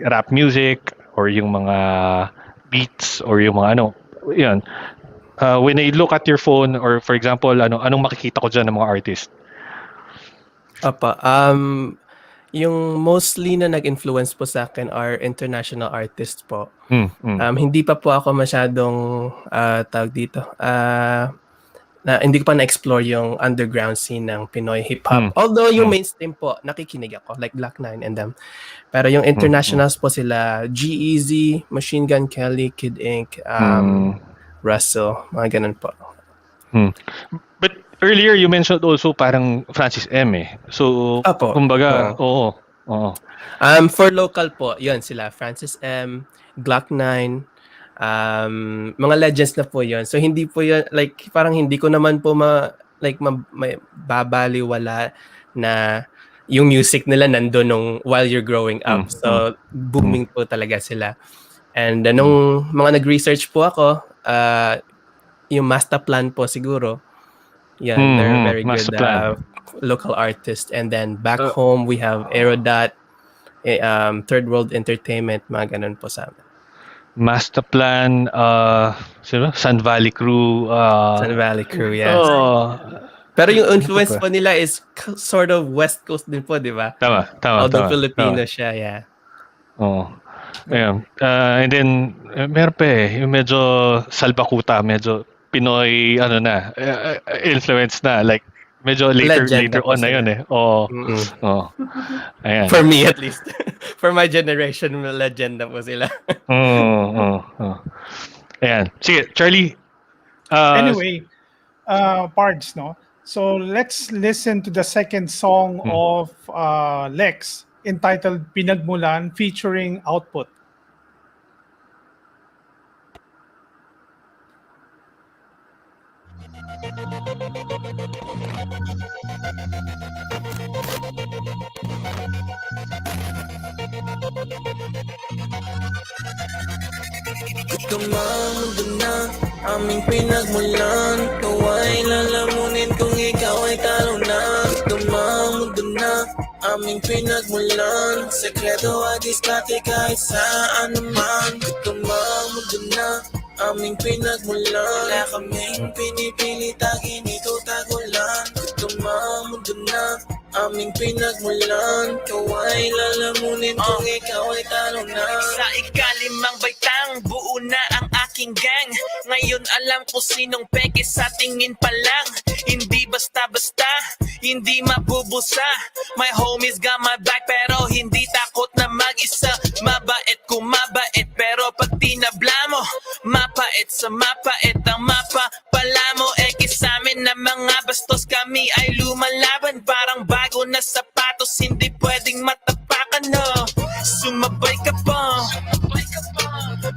F: rap music or yung mga beats or yung mga yan. When I look at your phone or for example, anong makikita ko dyan ng mga artist?
I: Yung mostly na nag-influence po sa akin are international artists po. Hindi pa po ako masyadong tawag dito. Hindi ko pa na-explore yung underground scene ng Pinoy hip-hop. Although yung mainstream po, nakikinig ako, like Black 9 and them. Pero yung internationals po sila, G-Eazy, Machine Gun Kelly, Kid Ink, Russell, mga ganun po. But
F: earlier you mentioned also parang Francis M. So, kumbaga, oo. Oo.
I: For local po, yun sila Francis M, Glock 9, mga legends na po yun. So hindi po yun, like parang hindi ko naman po may babaliwala na yung music nila nandun while you're growing up. So booming po talaga sila. And nung mga nag-research po ako, yung Masterplan po siguro. Yan, they're very good
F: Masterplan.
I: local artists. And then back home, we have Aerodot, Third World Entertainment, mga ganun po sa amin.
F: Masterplan, Sun Valley Crew.
I: Sun Valley Crew, yes. Pero yung influence po nila is sort of West Coast din po, di ba?
F: Tama.
I: Although Filipino siya, yeah.
F: Oo. Ayan. And then, meron pa yung medyo salbakuta, medyo Pinoy, influence na. Like, medyo later on na yun eh. Oo. Ayan.
I: For me at least. For my generation, legend na po sila.
F: Ayan. Sige, Charlie.
E: Anyway, Pards, no? So let's listen to the second song of Lexxx entitled Pinagmulan featuring Output.
A: Mundo na aming pinagmulan, kaway lalamunin kung ikaw ay talo na. Mundo na aming pinagmulan, sekreto ay diskarte kahit saan naman. Mundo na aming pinagmulan, wala kaming pinipili, taginito tagulan. Mundo na aming pinagmulan, kaway lalamunin kung ikaw ay talo na. Sa ikalimang baitang, buo na ang aking gang. Ngayon alam ko sinong peke sa tingin pa lang. Hindi basta-basta, hindi mabubusa. My homies got my back pero hindi takot na mag-isa. Mabait kung mabait pero pag tinabla mo, mapait sa mapait ang mapa pala mo. Eke sa amin na mga bastos, kami ay lumalaban. Parang bago na sapatos, hindi pwedeng matapakan, no. Sumabay ka pa,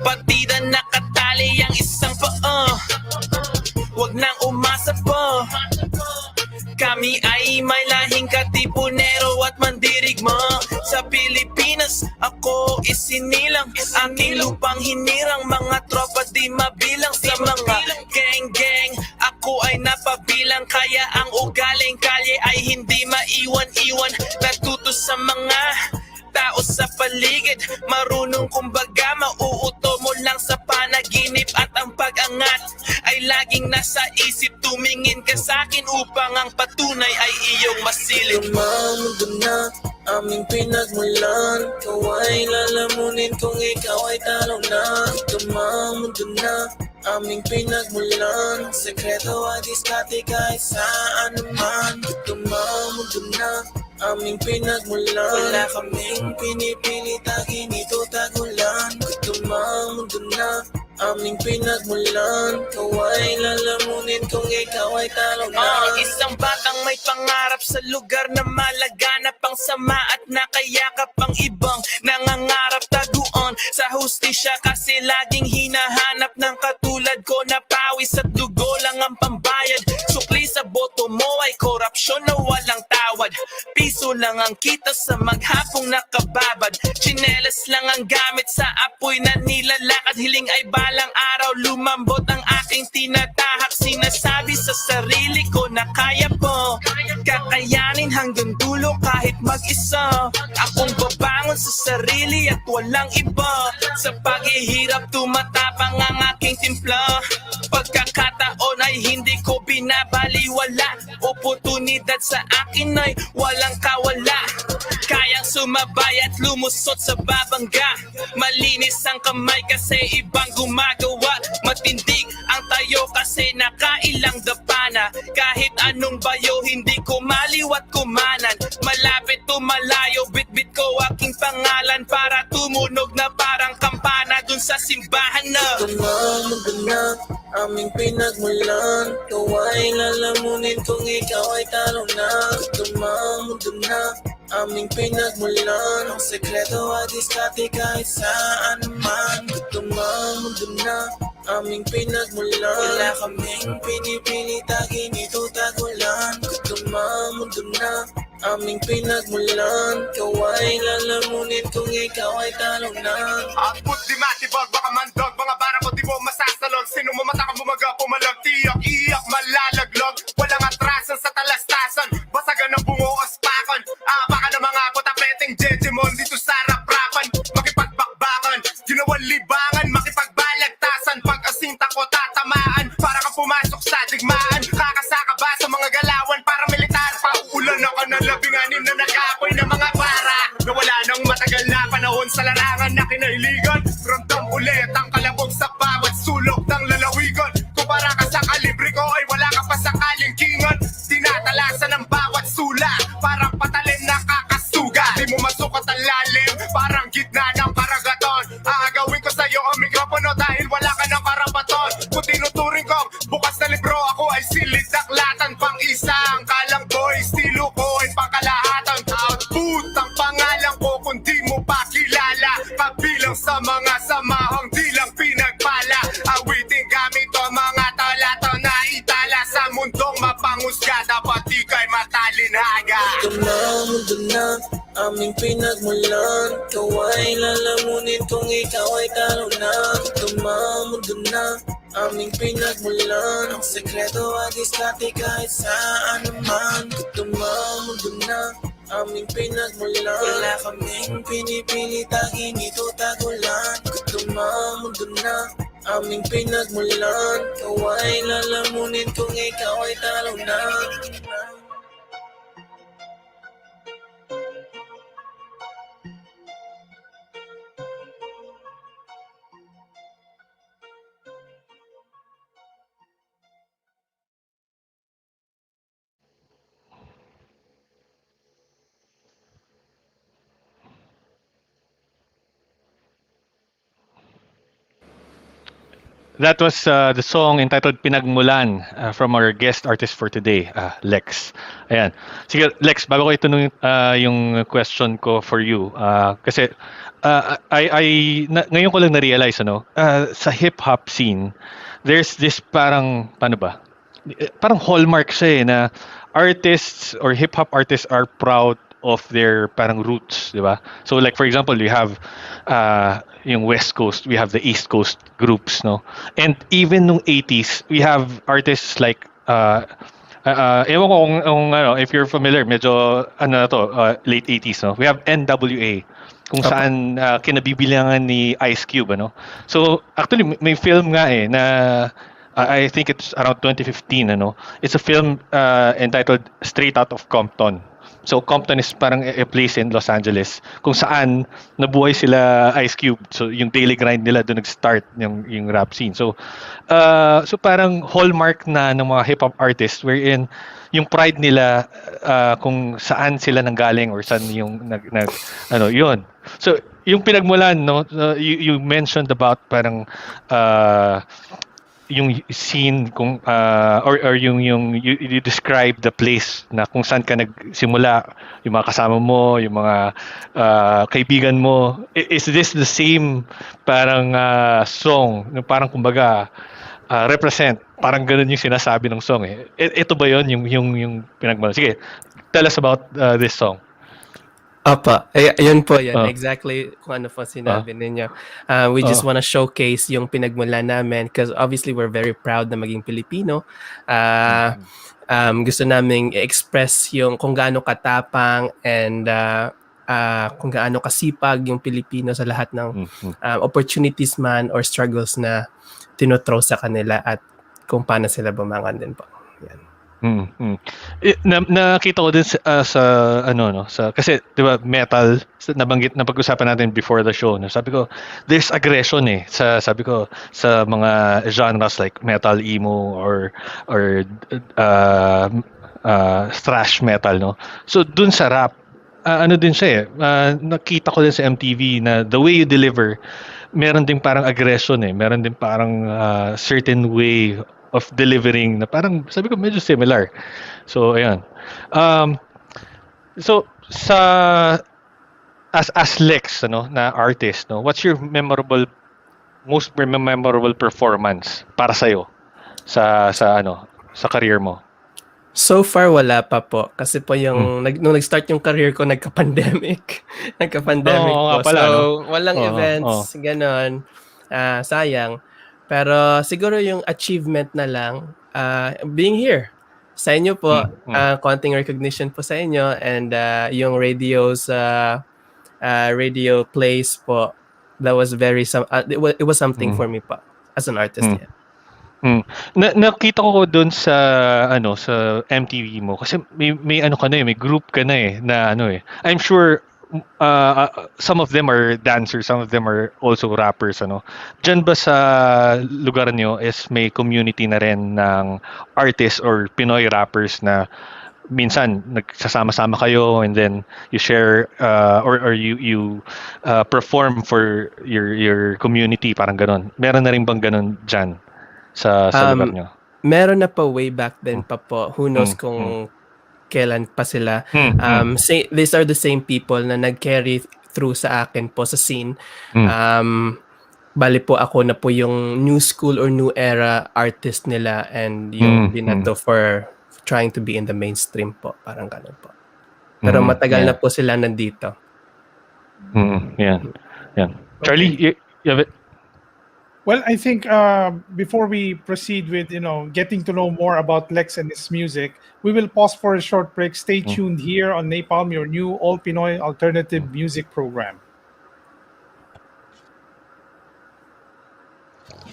A: partida nakatali ang isang paa. Huwag nang umasa pa, kami ay may lahing katipunero at mandirigma. Sa Pilipinas, ako isinilang, aking lupang hinirang. Mga tropa di mabilang, sa mga gang-gang ako ay napabilang. Kaya ang ugaling kalye ay hindi maiwan-iwan. Natuto sa mga tao sa paligid, marunong kumbaga, mauuto mo lang sa panaginip. At ang pag-angat ay laging nasa isip, tumingin ka sa'kin upang ang patunay ay iyong masilip. Mundo na aming pinagmulan, kaway lalamunin kung ikaw ay talo na. Mundo na aming pinagmulan, sekreto ay diskarte kahit saan naman. Mundo na aming pinagmulan, wala kaming pinipili, taginito tagulan. Mundo na aming pinagmulan, kaway lalamunin kung ikaw ay talo na. Isang batang may pangarap sa lugar na malaganap ang sama at nakayakap ang ibang nangangarap taguan sa hustisya, kasi laging hinahanap ng katulad ko na pawis at dugo lang ang pambayad. Sukli sa boto mo ay korupsyon na walang tawad. Piso lang ang kita sa maghapong nakababad. Chinelas lang ang gamit sa apoy na nilalakad. Hiling ay balang araw lumambot ang aking tinatahak. Sinasabi sa sarili ko na kaya po, kakayanin hanggang dulo kahit mag-isa. Akong babangon sa sarili at walang iba. Sa paghihirap tumatapang ang aking timpla. Pagkakataon ay hindi ko binabaliwala. Oportunidad sa akin ay walang kawala. Kayang sumabay at lumusot sa babangga. Malinis ang kamay kasi ibang gumagawa. Matindig ang tayo kasi nakailang dapana. Kahit anong bayo hindi ko maliwat kumanan. Malapit o malayo, bit-bit ko aking pangalan para tumunog na parang kampana dun sa simbahan na. Mundo na
H: aming pinagmulan. Ikaw ay lalamunin kung ikaw ay talo na. Mundo na aming pinagmulan. Ang sekreto ay diskarte kahit saan man. Mundo na aming pinagmulan. Wala kaming pinipilit, ito tagulan. Mundo na aming pinagmulan. Ikaw ay lalamunin kung ikaw ay talo na.
J: Output di matibag, baka mandog. Mga bara ko di mo masasalog. Sino mo mata ka bumaga, pumalag. Tiyak, iyak, malalaglag. Walang atrasan sa talastasan. Basagan ng bungo o spakan. Baka na mga kutapeteng jejemon dito sa raprapan. Makipagbakbakan, ginawang libangan. Makipagbalagtasan, pag-asinta ko tatamaan. Para kang pumasok sa digmaan. Kakasaka ba sa mga galawan para militar? Pauulan ako ng 16 na nag-apoy ng mga bara. Nawala ng matagal na panahon sa larangan na kinahiligan. Ramdam ulit ang kalabog sa bawat sulok ng lalawigan. Kumpara ka sa kalibre ko ay wala ka pa sa kalingkingan. Tinatalasan ng bawat sula, parang patalim na kakasuga. Di mo masukat ang lalim, parang gitna ng karagaton. Aagawin ko sa'yo ang mikropono dahil wala ka ng karapaton. Kung tinuturing ko, bukas na libro ako ay silid daklatan. Pang isang kalang ko, estilo ko ay pangkalahatan. Output ang pangalan ko kung di mo pa kilala. Kabilang sa mga samahang di lang pinagpala. Awitin gamit ang mga talato na itala. Sa mundong mapanghusga, dapat di kay matalinhaga.
H: Mundo na aming pinagmulan. Ikaw ay lalamunin kung ikaw ay talo na. Mundo na aming pinagmulan. Ang sekreto ay diskarte kahit saan naman. Mundo na aming pinagmulan. Wala kaming pinipilit, ito tagulan. Mundo na aming pinagmulan. Ikaw ay lalamunin kung ikaw ay talo na.
F: That was the song entitled Pinagmulan from our guest artist for today, Lex. Ayan. Sige, Lex, bago ko itanong yung question ko for you, kasi ngayon ko lang na-realize, sa hip-hop scene, there's this parang, paano ba? Parang hallmark siya na artists or hip-hop artists are proud of their parang roots, di ba? So like for example, you have yung West Coast, we have the East Coast groups, no? And even nung 80s, we have artists like ewan ko kung if you're familiar, medyo late 80s, no? We have NWA kung saan kinabibilangan ni Ice Cube, ano? So actually may film nga na I think it's around 2015, ano? It's a film entitled Straight Out of Compton. So Compton is parang a place in Los Angeles kung saan nabuhay sila Ice Cube. So yung daily grind nila doon nag-start yung rap scene. So parang hallmark na ng mga hip hop artists wherein yung pride nila kung saan sila nanggaling or saan yung yun. So yung pinagmulan, no, you mentioned about parang yung scene kung or yung you describe the place na kung saan ka nagsimula, yung mga kasama mo, yung mga kaibigan mo. Is this the same parang song, parang kumbaga represent, parang ganun yung sinasabi ng song ito ba yon yung pinagmulan? Sige, tell us about this song.
I: Apa, ayun po yan. Exactly kung ano po sinabi ninyo. We just want to showcase yung pinagmulan namin because obviously we're very proud na maging Pilipino. Gusto naming i-express yung kung gaano katapang and kung gaano kasipag yung Pilipino sa lahat ng opportunities man or struggles na tinothrow sa kanila at kung paano sila bumangon din po. Yan.
F: Nakita ko din sa kasi 'di ba metal napag-usapan natin before the show, no? Sabi ko there's aggression sa mga genres like metal, emo or thrash metal, no? So dun sa rap ano din siya nakita ko din sa MTV na the way you deliver, meron din parang aggression meron din parang certain way of delivering na parang sabi ko medyo similar. So ayan. Um, so sa as Lex na artist what's your most memorable performance para sa sa career mo?
I: So far wala pa po kasi po yung nung nag-start yung career ko nagka-pandemic. Nagka-pandemic
F: Oo nga
I: po.
F: pala
I: So
F: no.
I: walang
F: Oo, oo.
I: events, ganon. Sayang. Pero siguro yung achievement na lang being here sa inyo po, konting recognition po sa inyo and yung radio plays po, that was it was something for me po as an artist.
F: Mm.
I: Yeah.
F: Nakita ko doon sa sa MTV mo kasi may ano ka na may group ka na na I'm sure some of them are dancers, some of them are also rappers Diyan ba sa lugar niyo is may community na rin ng artists or Pinoy rappers na minsan nagsasama-sama kayo and then you share or you perform for your community parang ganon. Meron na rin bang ganon diyan sa lugar niyo?
I: Meron na pa way back then pa po. Who knows kung kailan pa sila. These are the same people na nag-carry through sa akin po sa scene. Bali po ako na po yung new school or new era artist nila and yung binato for trying to be in the mainstream po. Parang ganun po. Pero matagal na po sila nandito.
F: Yan. Charlie, you have it?
E: Well, I think before we proceed with getting to know more about Lex and his music, we will pause for a short break. Stay tuned here on Napalm, your new All Pinoy Alternative music program.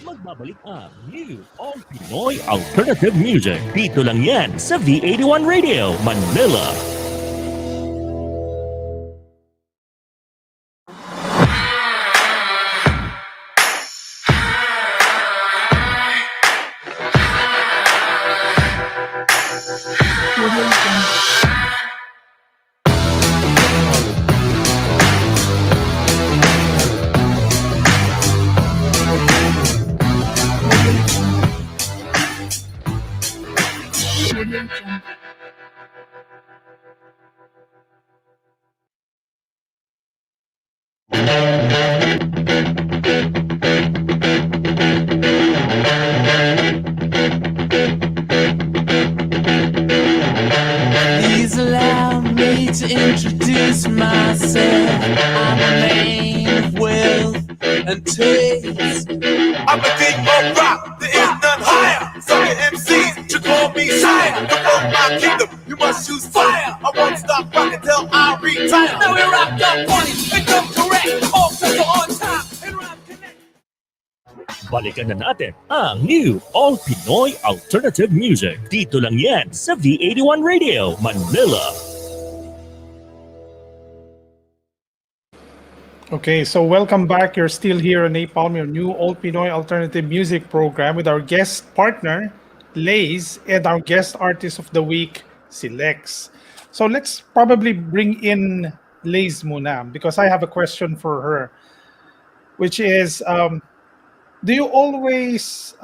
C: Magbabalik ang new All Pinoy Alternative Music. Dito lang yan sa V81 Radio, Manila.
A: Please allow me to introduce myself. I'm a man of wealth and taste.
J: I'm the king of rock, there is none higher. Some MCs should call me sire. To fuck my kingdom, you must choose fire. I won't stop rocking till I retire.
A: Now we rock up funny and come correct. All people on time and rhyme connect.
C: Balikan na natin ang new All Pinoy Alternative Music. Dito lang yan sa V81 Radio, Manila.
E: Okay, so welcome back. You're still here on Napalm, your new All Pinoy Alternative music program with our guest partner, Lays, and our guest artist of the week, si Lex. So let's probably bring in Lays muna because I have a question for her, which is, do you always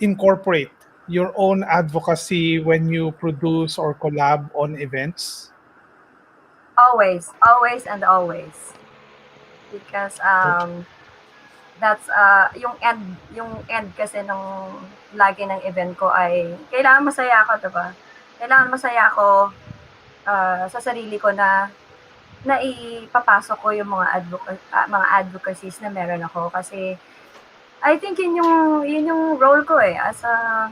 E: incorporate your own advocacy when you produce or collab on events?
G: Always, always, and always. Because that's yung end kasi nung lagi ng event ko ay kailangan masaya ako, diba? Kailangan masaya ako sa sarili ko na naipapasok ko yung mga advocacies na meron ako kasi I think yun yung role ko as a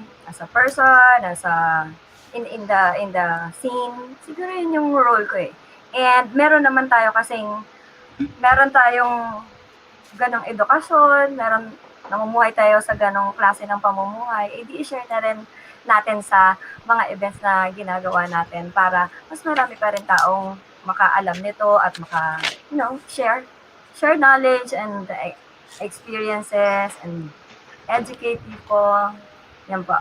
G: person, in the scene. Siguro yun yung role ko And meron tayong ganong edukasyon, namumuhay tayo sa ganong klase ng pamumuhay, di i-share na rin natin sa mga events na ginagawa natin para mas marami pa rin taong makaalam nito at share knowledge and experiences and educate people. Yan po.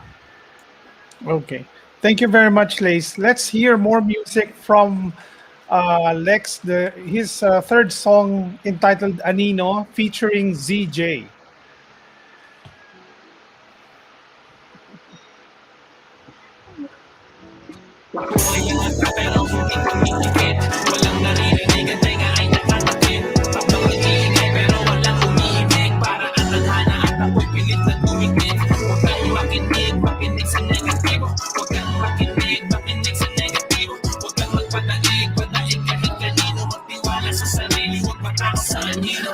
E: Okay. Thank you very much, Lace. Let's hear more music from Lex, his third song entitled Anino featuring ZJ.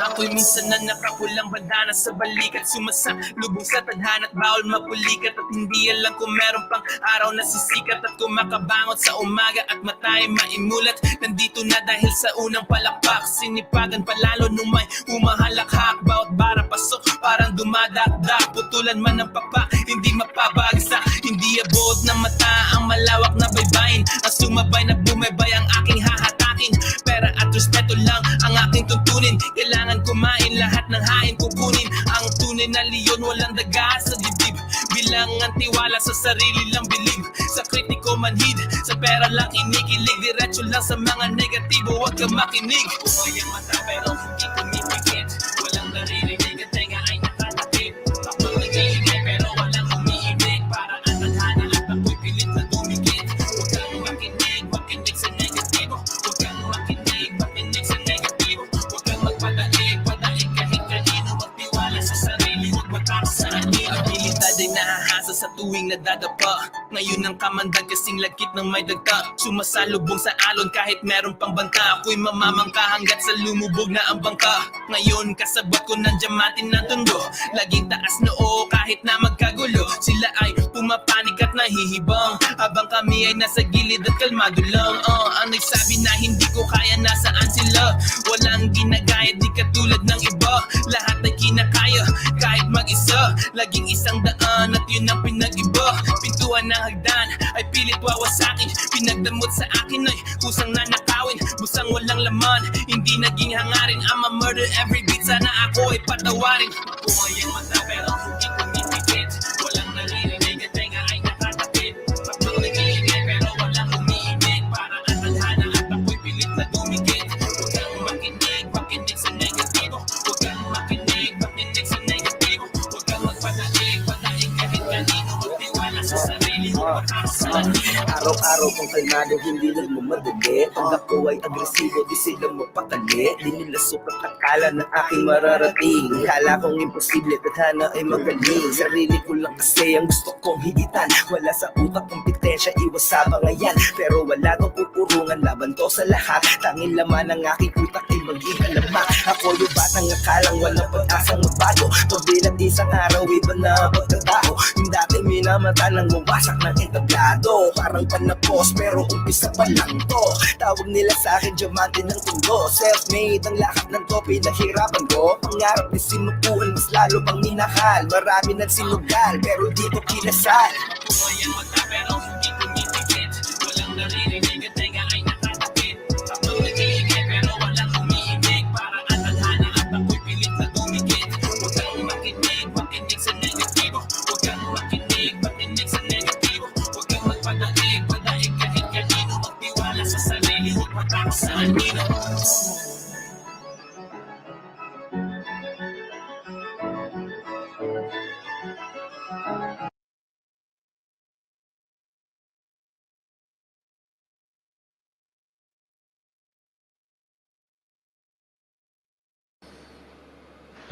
A: Ako'y minsan na nakapulang bandana sa balikat, sumasalubong sa tadhana at bawal mapulikat. At hindi alam kung meron pang araw na sisikat at kumakabangot sa umaga at matay maimulat. Nandito na dahil sa unang palakpak, sinipagan palalo nung may humahalakhak. Bawat bara pasok parang dumadakdak, putulan man ng papa hindi mapabagsak. Hindi abot ng mata ang malawak na baybayin, ang sumabay na bumabay ang aking hahatakin. Pera at respeto lang ang aking tuntunin, kailangan kumain lahat ng hain kukunin. Ang tunay na leon walang daga sa dibdib, bilangan tiwala sa sarili lang bilib. Sa kritiko manhid, sa pera lang kinikilig, diretso lang sa mga negatibo, wag kang makinig. Umay ang mata pero hindi kumipikit, walang naririnig at tenga ay nakatakip. Kapag nag-iingay pero walang umiimik, para ang tadhana at ako'y pilit na dumikit. Huwag kang makinig, makinig sa negatibo. Huwag kang makinig, makinig sa negatibo. Huwag kang magpadaig, padaig kahit kanino. Magtiwala sa sarili, huwag matakot sa anino. Abilidad ay nahahasa sa tuwing nadadapa, ngayon ang kamandag kasing lagkit ng may dagta. Sumasalubong sa alon kahit meron pang banta, ako'y mamamangka hanggat sa lumubog na ang bangka. Ngayon kasabot ko ng diamantin na tundo, laging taas noo kahit na magkagulo. Sila ay pumapanik at nahihibang, habang kami ay nasa gilid at kalmado lang. Ang nagsabi na hindi ko kaya, nasaan sila? Walang ginagaya di katulad ng iba, lahat ay kinakaya kahit mag-isa. Laging isang daan at yun ang pinag-iba. Pintuan ng hagdan ay pilit wawasakin, pinagdamot sa akin ay kusang nanakawin. Busang walang laman, hindi naging hangarin. I'ma murder every beat, sana ako ay patawarin. Makuha yung mata pero hindi kumipikit, walang naririnig at tenga ay nakatakip. Kapag nag-iingay pero walang umiimik, para ang tadhana at ako'y pilit na dumikit. Huwag kang makinig, makinig sa negatibo. Huwag kang makinig, makinig sa negatibo. Huwag kang magpadaig, padaig kahit kanino. Magtiwala sa sarili, huwag matakot sa anino.
K: Araw-araw kong kalmado, hindi nagmamadali. Pag ako ay agresibo, di sila mapakali. Di nila sobrang akala ng aking mararating. Kala kong imposible, tadhana ay magaling. Sarili ko lang kasi ang gusto kong higitan. Wala sa utak kompetensya, iwas sa bangayan. Pero wala tong pupurungan, laban to sa lahat. Tanging laman ng aking utak ay maging halamak. Ako yung batang akalang walang pag-asang magbago. Pagbilang isang araw, iba na ang pagkatao. Yung dati minamata nang wawasak ng entablado. Parang panapos pero umpisa pa lang to. Tawag nila sa akin diamante ng tundo. Self-made ang lahat ng to, pinaghirapan ko. Pangarap ni sinukuhan, mas lalo pang minahal. Marami nang sinugal pero di ko kinasal.
A: Makuha yung mata pero hindi kumipikit, walang naririnig at tenga ay nakatakip. Kapag nag-iingay pero walang umiimik, para ang tadhana at ako'y pilit na dumikit. Huwag kang makinig, makinig sa negatibo. Huwag kang makinig, makinig sa negatibo. Huwag kang magpadaig, padaig kahit kanino. Magtiwala sa sarili, huwag matakot sa anino.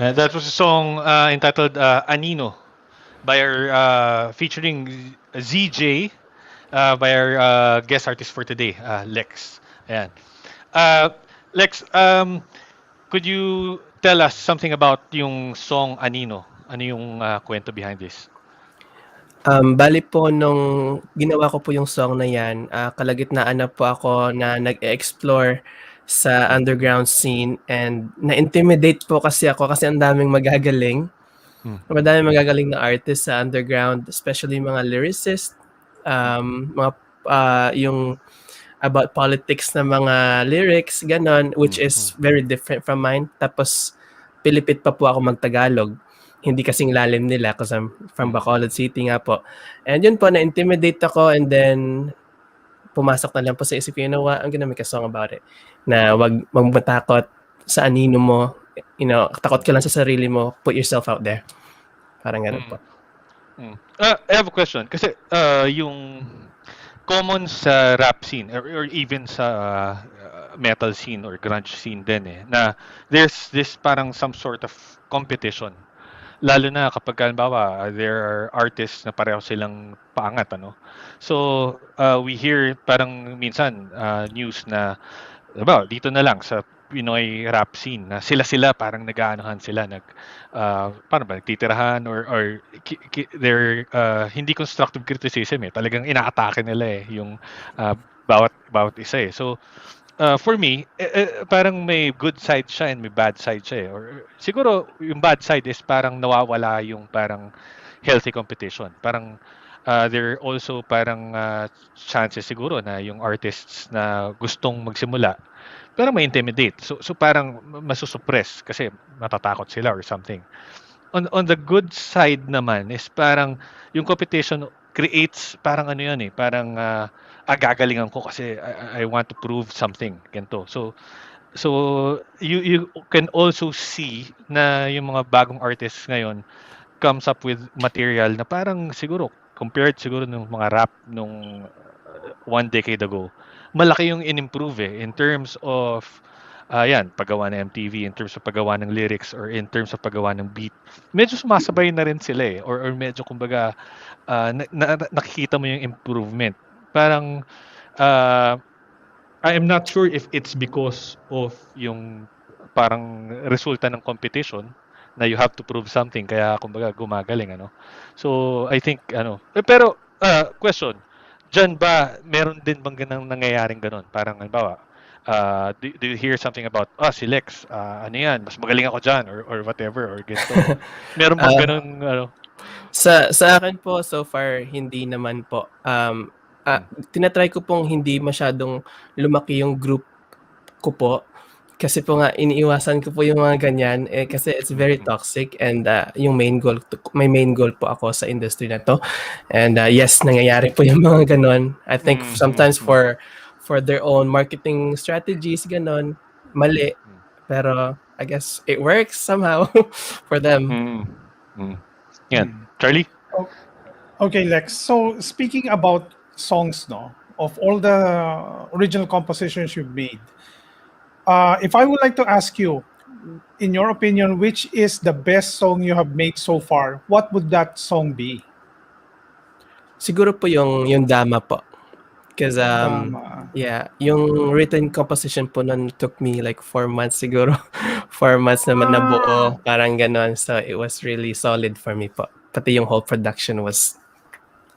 F: That was a song entitled Anino by our featuring ZJ, by our guest artist for today, Lex. Ayan. Lex, could you tell us something about yung song Anino? Ano yung kwento behind this?
I: Bali po nung ginawa ko po yung song na yan, kalagitnaan na po ako na nag-explore sa underground scene and na-intimidate po kasi ako kasi ang daming magagaling. Madaming magagaling na artist sa underground, especially mga lyricists, mga yung about politics na mga lyrics, ganon, which is very different from mine. Tapos, pilipit pa po ako mag-Tagalog. Hindi kasing lalim nila kasi I'm from Bacolod City nga po. And yun po, na-intimidate ako and then pumasok na lang po sa isip ko, you know what, I'm gonna make a song about it. Na wag matakot sa anino mo, takot ka lang sa sarili mo, put yourself out there. Parang ganun po.
F: I have a question. Kasi yung common sa rap scene or even sa metal scene or grunge scene din na there's this parang some sort of competition. Lalo na kapag halimbawa there are artists na pareho silang paangat So we hear parang minsan news na diba, dito na lang sa Pinoy rap scene na sila parang nag-aanohan sila paano ba nagtitirahan or they're hindi constructive criticism talagang inaatake nila yung bawat isa so for me parang may good side siya and may bad side siya or siguro yung bad side is parang nawawala yung parang healthy competition parang there are also parang chances siguro na yung artists na gustong magsimula pero may intimidate. So parang masusuppress kasi matatakot sila or something. On the good side naman is parang yung competition creates parang parang gagalingan ko kasi I want to prove something ganito. So you can also see na yung mga bagong artists ngayon comes up with material na parang siguro compared siguro ng mga rap nung 1 decade ago, malaki yung in-improve in terms of paggawa ng MTV, in terms of paggawa ng lyrics or in terms of paggawa ng beat. Medyo sumasabay na rin sila or medyo kumbaga nakikita mo yung improvement. Parang I am not sure if it's because of yung parang resulta ng competition na you have to prove something kaya kumbaga gumagaling So I think pero question Diyan ba meron din bang nangyayaring ganun parang halimbawa do you hear something about si Lex ano yan mas magaling ako diyan or whatever or ganito meron bang ganun
I: Sa akin po so far hindi naman po tinatry ko pong hindi masyadong lumaki yung group ko po kasi po nga iniiwasan ko po yung mga ganyan kasi it's very toxic and may main goal po ako sa industry na to and yes nangyayari po yung mga ganon. I think sometimes for their own marketing strategies ganon mali pero I guess it works somehow for them.
F: Yan Charlie.
E: Okay, Lex. So speaking about songs, of all the original compositions you've made, if I would like to ask you, in your opinion, which is the best song you have made so far, what would that song be?
I: Siguro po yung Dama po. Because yung written composition po nun took me like 4 months siguro. 4 months naman nabuo, parang ganon. So it was really solid for me po. Pati yung whole production was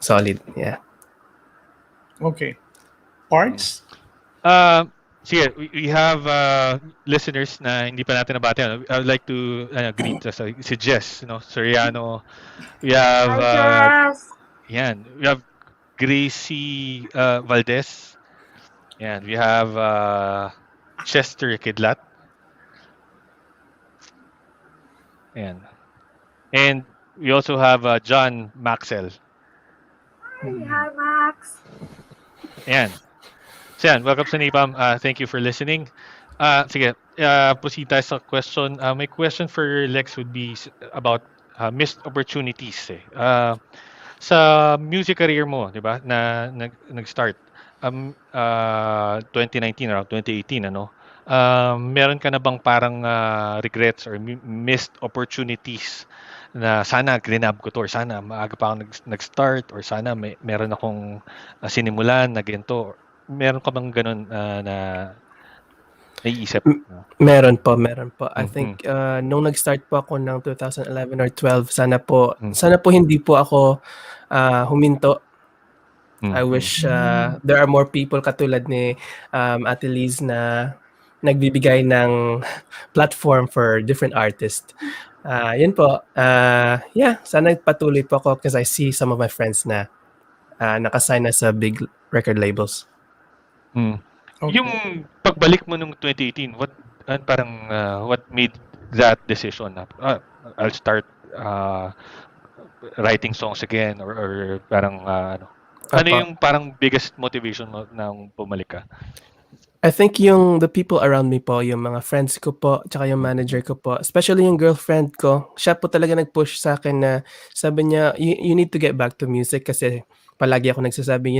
I: solid, yeah.
E: Okay. Parts?
F: Sige, we have listeners na hindi pa natin nabati. I would like to greet si Jess, Soriano. We have we have Gracie Valdez. We have Chester Kidlat. And we also have John Maxwell.
G: Hi, Max.
F: So welcome sa Nipam. Thank you for listening. Sige, proceed tayo sa question. My question for Lex would be about missed opportunities. Sa music career mo, di ba, na nag-start 2019 around 2018, meron ka na bang parang regrets or missed opportunities na sana grinab ko to or sana maaga pa ako nag-start or sana meron akong sinimulan na ganito. Meron ka bang ganun na naiisip?
I: Meron po. I think nung nag-start po ako ng 2011 or 12, sana po hindi po ako huminto. I wish there are more people katulad ni Ate Liz na nagbibigay ng platform for different artists. Yun po. Sana patuloy po ako because I see some of my friends na nakasign na sa big record labels.
E: Okay.
F: Yung pagbalik mo nung 2018, what made that decision na I'll start writing songs again or parang Ano
I: Opo.
F: yung parang biggest motivation mo nang bumalik ka?
I: I think yung the people around me po, yung mga friends ko po, tsaka yung manager ko po, especially yung girlfriend ko, siya po talaga nag-push sa akin na sabi niya, "You need to get back to music," kasi palagi ako nagsasabi,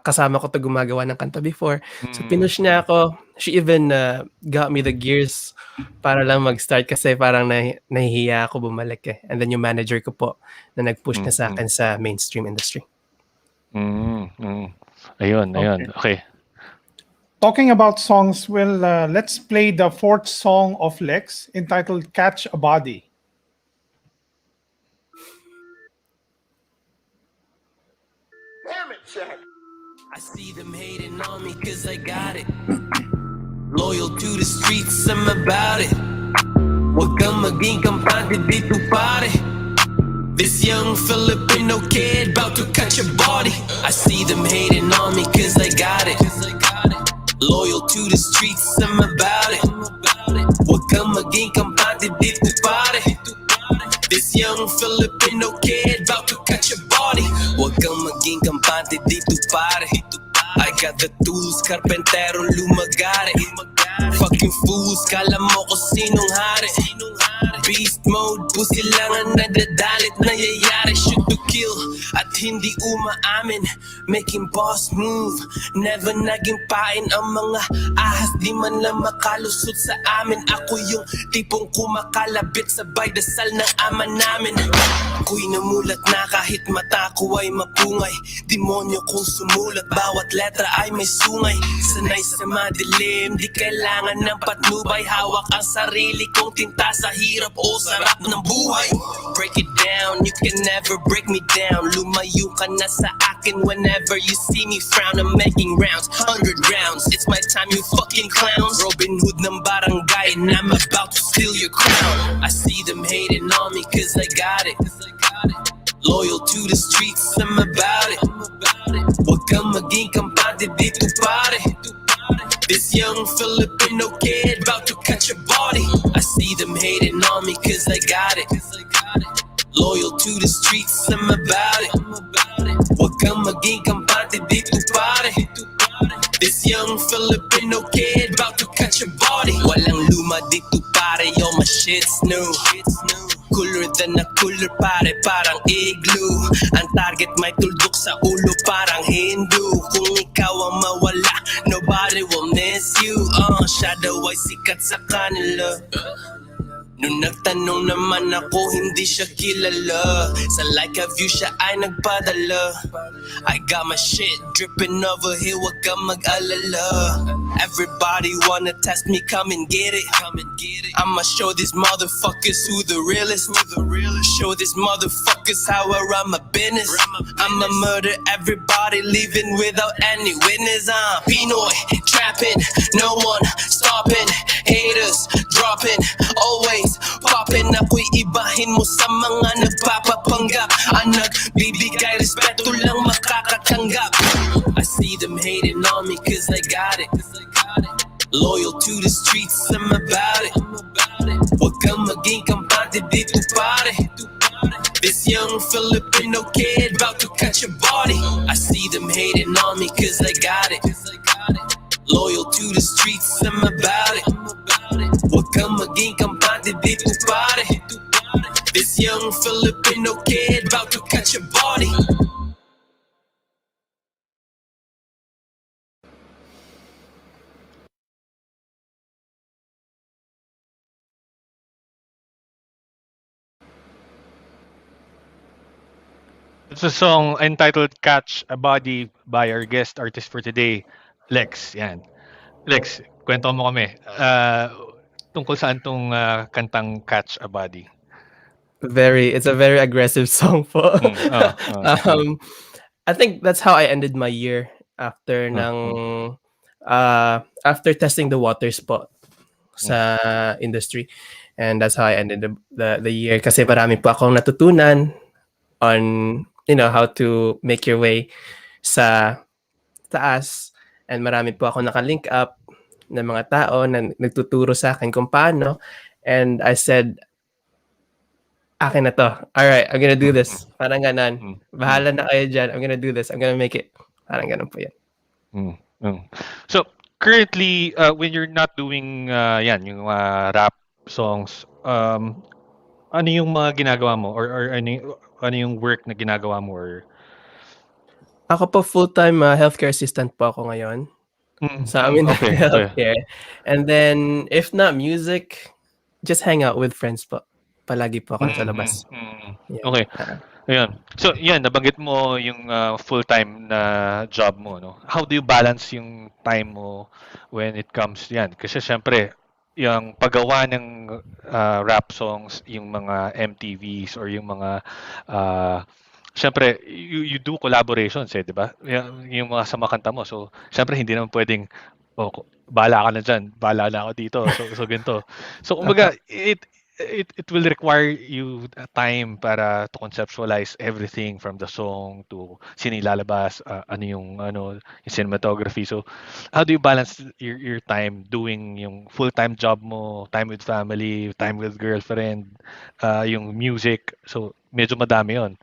I: kasama ko 'to gumagawa ng kanta before. So pinush niya ako. She even, got me the gears para lang mag-start kasi parang nahihiya ako bumalik, eh. And then yung manager ko po na nag-push na sa akin sa mainstream industry.
F: Ayun,
E: Okay.
F: okay.
E: Talking about songs, well, let's play the fourth song of Lexxx entitled Catch a Body.
A: I see them hating on me cause I got it. Loyal to the streets, I'm about it. Huwag kang maging kampante dito pare. This young Filipino kid about to catch a body. I see them hating on me cause I got it. Loyal to the streets, I'm about it. Huwag kang maging kampante dito pare. This young Filipino kid about to catch a body. Huwag kang maging kampante dito pare. I got the tools, karpentero lumagari. Fucking fools, kala mo ko sinong hari. Beast mode, pussy lang ang nadadalit. Nayayari, shoot to kill at hindi umaamin. Making boss move, never naging pain ang mga ahas. Di man lang makalusot sa amin. Ako yung tipong kumakalabit sabay dasal ng ama namin. Ako'y namulat na kahit mata ko ay mapungay. Demonyo kong sumulat, bawat letra ay may sungay. Sanay sa madilim, di kailangan ng patnubay. Hawak ang sarili kong tinta sa hirap o sarap ng buhay. Break it down, you can never break me down. Lumayo ka na sa akin whenever you see me frown. I'm making rounds, 100 rounds. It's my time, you fucking clowns. Robin Hood ng barangay and I'm about to steal your crown. I see them hating on me cause I got it. Loyal to the streets, I'm about it. Huwag kang maging kampante dito pare. This young Filipino kid about to catch a body. I see them hating on me cause I got it. Loyal to the streets, I'm about it. Huwag kang maging kampante dito pare. This young Filipino kid about to catch a body. Walang luma dito pare, yo my shit's new. Cooler than a cooler pare, parang igloo. Ang target may tuldok sa ulo, parang Hindu. Kung ikaw ang mawala, nobody will miss you. Shadow ay sikat sa kanila. Nung nagtanong naman ako, hindi siya kilala. Sa like a view siya ay nagpadala. I got my shit dripping over here, wag kang mag-alala. Everybody wanna test me, come and get it. I'ma show these motherfuckers who the realest. Show these motherfuckers how I run my business. I'ma murder everybody, leaving without any witness. Pinoy, trapping, no one stopping. Haters, dropping, always popping. Ako'y ibahin mo sa mga nagpapapanggap. Ang nagbibigay respeto lang makakatanggap. I see them hating on me cause I got it. Loyal to the streets, I'm about it. Huwag kang maging kampante dito pare. This young Filipino kid about to catch a body. I see them hating on me cause I got it. Loyal to the streets, I'm about it. Huwag kang maging kampante dito pare. This young Filipino kid about to catch a body.
F: It's a song entitled Catch a Body by our guest artist for today, Lexxx. Yan. Lex, kwento mo kami. Tungkol saan tong kantang Catch a Body?
I: It's a very aggressive song po. I think that's how I ended my year after after testing the waters po sa industry. And that's how I ended the year kasi marami po akong natutunan on how to make your way sa taas, and marami po ako naka-link up ng mga tao na nagtuturo sa akin kung paano, and I said Akin na 'to. Alright, I'm gonna do this. Parang gano'n.
F: Mm, mm,
I: Bahala na kayo diyan. I'm gonna do this. I'm gonna make it. Parang gano'n po 'yan.
F: mm, mm. So, currently, when you're not doing, yan, yung rap songs, ano yung mga ginagawa mo or ano yung work na ginagawa mo or
I: Ako po full-time, healthcare assistant po ako ngayon. Sa amin
F: okay, okay.
I: healthcare. And then if not music, just hang out with friends po. Palagi po ako nasa labas. Yan,
F: Okay. Ayun. So, yan, nabanggit mo yung full-time na job mo, no? How do you balance yung time mo when it comes yan? Kasi syempre, yung paggawa ng rap songs, yung mga MTVs or yung mga syempre, you do collaborations eh, di ba? Yung mga sa mga kanta mo. So, syempre, hindi naman pwedeng, oh, bahala ka na dyan, bahala na ako dito, so ganito. So, kumbaga, it will require you time para to conceptualize everything from the song to sino yung lalabas, yung cinematography. So, how do you balance your time doing yung full-time job mo, time with family, time with girlfriend, yung music? So, medyo madami yon.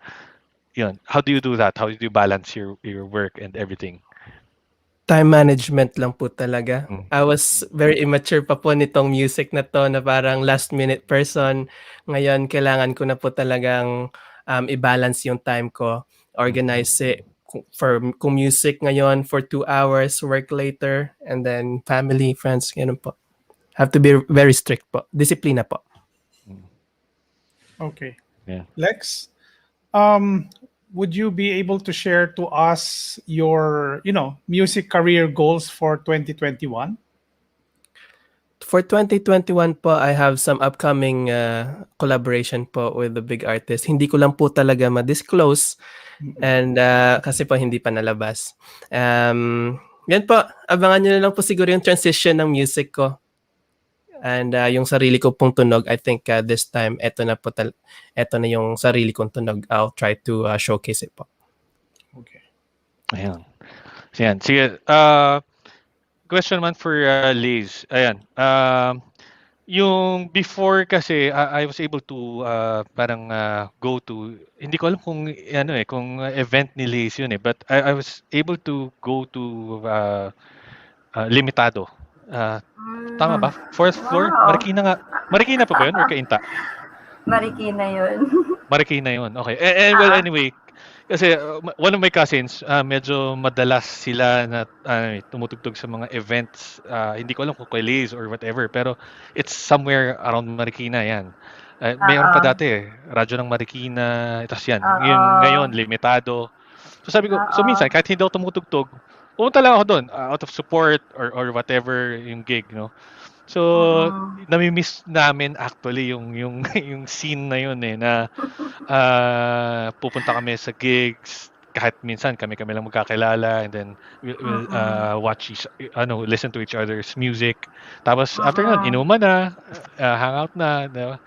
F: Yun. How do you do that? How do you balance your work and everything?
I: Time management lang po talaga.
F: Mm.
I: I was very immature pa po nitong music na 'to na parang last minute person. Ngayon kailangan ko na po talagang, i-balance yung time ko, organize it. Kung music ngayon for 2 hours, work later, and then family, friends, gano'n po. Have to be very strict po. Disiplina po.
E: Okay.
F: Yeah.
E: Lex, would you be able to share to us your, music career goals for 2021?
I: For 2021 po, I have some upcoming collaboration po with the big artist. Hindi ko lang po talaga ma-disclose and kasi po hindi pa nalabas. Yan po, abangan nyo na lang po siguro yung transition ng music ko. And yung sarili ko pong tunog, I think this time, eto na yung sarili kong tunog. I'll try to showcase it po.
E: Okay.
F: Ayan. So, yan. Sige, question naman for Liz. Ayan. Yung before kasi, I was able to parang go to, hindi ko alam kung kung event ni Liz yun eh, but I was able to go to Limitado. Tama ba? Fourth floor?
G: Wow.
F: Marikina nga. Marikina pa ba yun or Kainta?
G: Marikina yun.
F: Marikina yun. Okay. Well, anyway, kasi one of my cousins, medyo madalas sila na tumutugtog sa mga events. Hindi ko alam kung kay Liz or whatever, pero it's somewhere around Marikina yan. Mayroon pa dati eh. Radyo ng Marikina. Tapos yan. Ngayon, Limitado. So sabi ko, so minsan, kahit hindi ako tumutugtog, pumunta lang ako doon out of support or whatever yung gig, no? So, nami-miss namin actually yung yung scene na yun eh na pupunta kami sa gigs kahit minsan kami lang magkakilala and then we'll listen to each other's music. Tapos after nun, inuman na, hangout na, diba?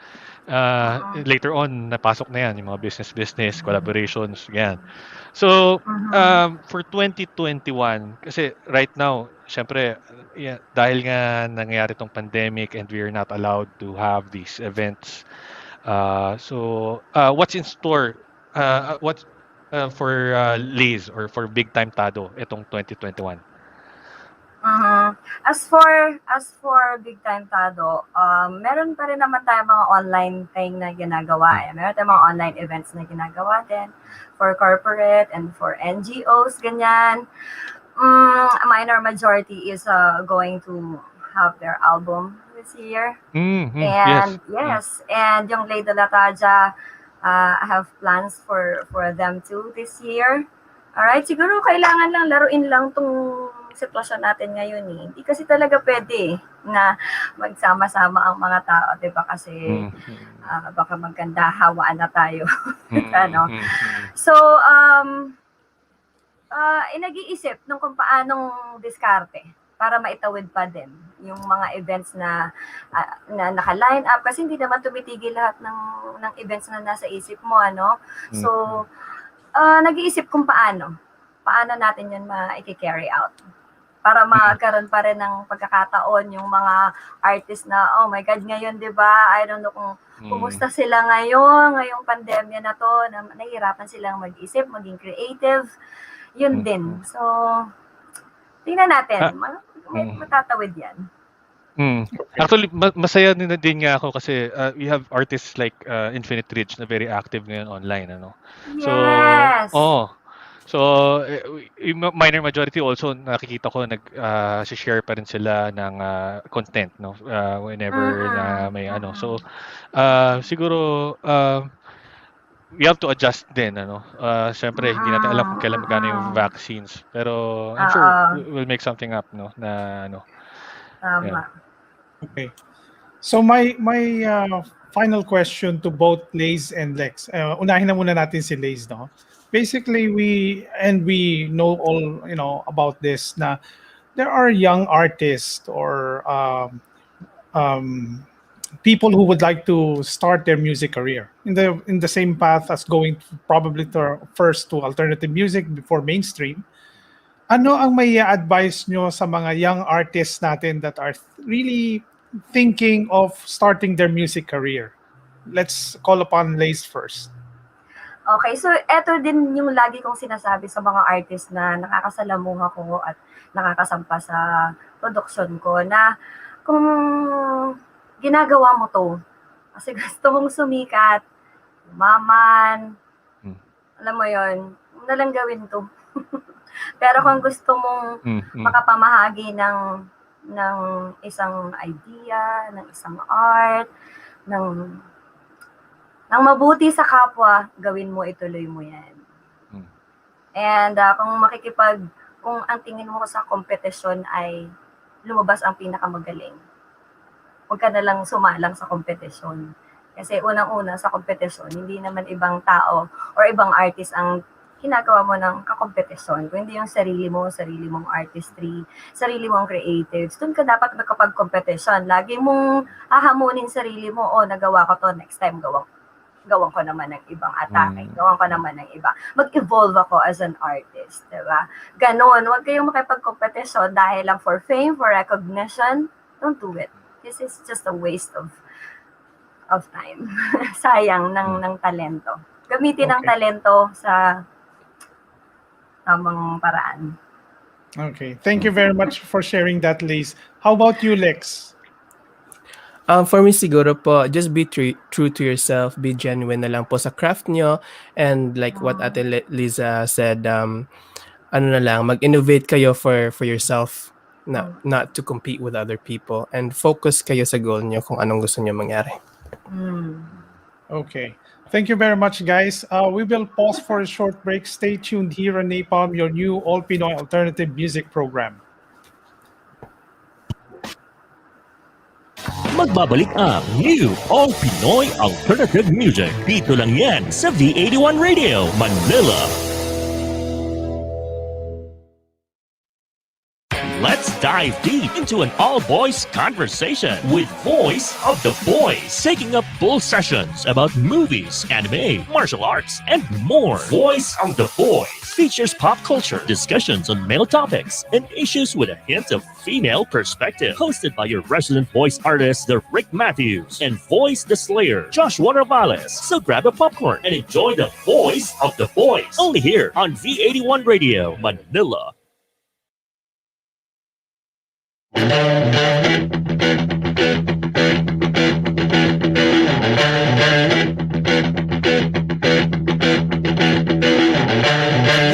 F: Later on, napasok na yan yung mga business, collaborations, yan. So, for 2021, kasi right now, syempre, dahil nga nangyayari tong pandemic and we are not allowed to have these events. So, what's in store? What's for Liz or for Big Time Tado itong 2021?
G: As for Big Time Tado, meron pa rin naman tayo mga online thing na ginagawa eh. Meron tayong mga online events na ginagawa din for corporate and for NGOs, ganyan. A minor majority is going to have their album this year. And yes, and yung Lay de la Tadya, I have plans for them too this year. Alright, siguro kailangan lang laruin lang tong sitwasyon natin ngayon eh. Hindi kasi talaga pwede na magsama-sama ang mga tao, 'di ba? Kasi baka maganda hawaan na tayo. Ano? So, nag-iisip nung kung paanong diskarte para maitawid pa din yung mga events na naka-line up kasi hindi naman tumitigil lahat ng events na nasa isip mo, ano? So, nag-iisip kung paano natin yun ma-carry out. para magkaroon pa rin ng pagkakataon yung mga artist na, oh my God, ngayon, di ba? I don't know kung kumusta sila ngayong pandemya na to, na nahihirapan silang mag-isip, maging creative. Yun din. So, tingnan natin. Matatawid yan.
F: Actually, masaya din nga ako kasi we have artists like Infinite Ridge na very active ngayon online, ano.
G: Yes!
F: So, yung minor majority also nakikita ko share pa rin sila ng content, no, whenever na may ano. So, siguro we have to adjust din, ano. Siyempre hindi natin alam kung kailan magana yung vaccines, pero I'm sure we'll make something up, no, na ano.
G: Tama.
E: Okay. So my final question to both Lays and Lex. Unahin na muna natin si Lays, no? Basically, we know all, about this, na there are young artists or people who would like to start their music career in the same path as going probably first to alternative music before mainstream. Ano ang may advice nyo sa mga young artists natin that are really thinking of starting their music career? Let's call upon Lace first.
G: Okay, so eto din yung lagi kong sinasabi sa mga artist na nakakasalamuha ko at nakakasampa sa production ko, na kung ginagawa mo to kasi gusto mong sumikat, umaman, alam mo yon, na lang gawin to. Pero kung gusto mong makapamahagi ng isang idea, ng isang art, ng mabuti sa kapwa, gawin mo, ituloy mo yan. And kung ang tingin mo sa kompetisyon ay lumabas ang pinakamagaling, huwag ka na lang sumalang sa kompetisyon. Kasi unang-una sa kompetisyon, hindi naman ibang tao or ibang artist ang ginagawa mo ng kakompetisyon. Kung hindi yung sarili mong artistry, sarili mong creatives, doon ka dapat magkapag-competition. Lagi mong hahamunin sarili mo, nagawa ko to, next time gawan ko naman ng ibang atake, gawan ko naman ng iba. Mag-evolve ako as an artist, diba? Ganon, huwag kayong makipag-competition dahil lang for fame, for recognition. Don't do it. This is just a waste of time. Sayang ng talento. Gamitin ang talento sa tamang paraan.
E: Okay. Thank you very much for sharing that, Liz. How about you, Lex?
I: For me siguro po, just be true to yourself, be genuine na lang po sa craft nyo, and like what Ate Liza said, mag-innovate kayo for yourself, not to compete with other people, and focus kayo sa goal nyo kung anong gusto nyo mangyari.
E: Okay. Thank you very much, guys. We will pause for a short break. Stay tuned here on Napalm, your new All Pinoy Alternative music program.
C: Magbabalik ang new All Pinoy Alternative Music. Dito lang yan sa V81 Radio, Manila. Let's dive deep into an all-boys conversation with Voice of the Boys, taking up full sessions about movies, anime, martial arts, and more. Voice of the Boys features pop culture, discussions on male topics, and issues with a hint of female perspective. Hosted by your resident voice artist, the Rick Matthews, and Voice the Slayer, Joshua Ravales. So grab a popcorn and enjoy the Voice of the Boys, only here on V81 Radio, Manila.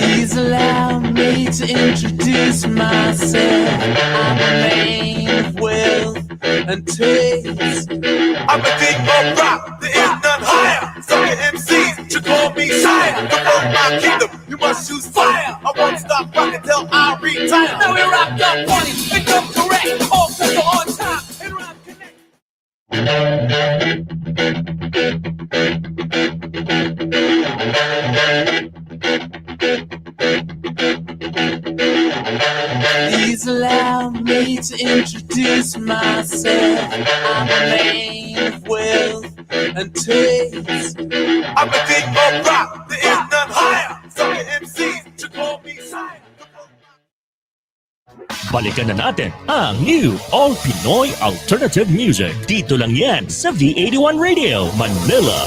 L: Please allow me to introduce myself. I'm a man of wealth and taste.
J: I'm a king of rock, there is none higher. Sucker MCs should call me sire. To run my kingdom, you must choose fire. I won't stop rocking till I retire.
L: Now we rock up funny and come correct. All people on time and rhyme connect. Please allow me to introduce myself. I'm a man of wealth and taste.
J: I'm a king of rock, there is none higher. Sucker MCs should call me sire.
C: balikan na natin ang new All Pinoy Alternative Music. Dito lang yan sa V81 Radio, Manila.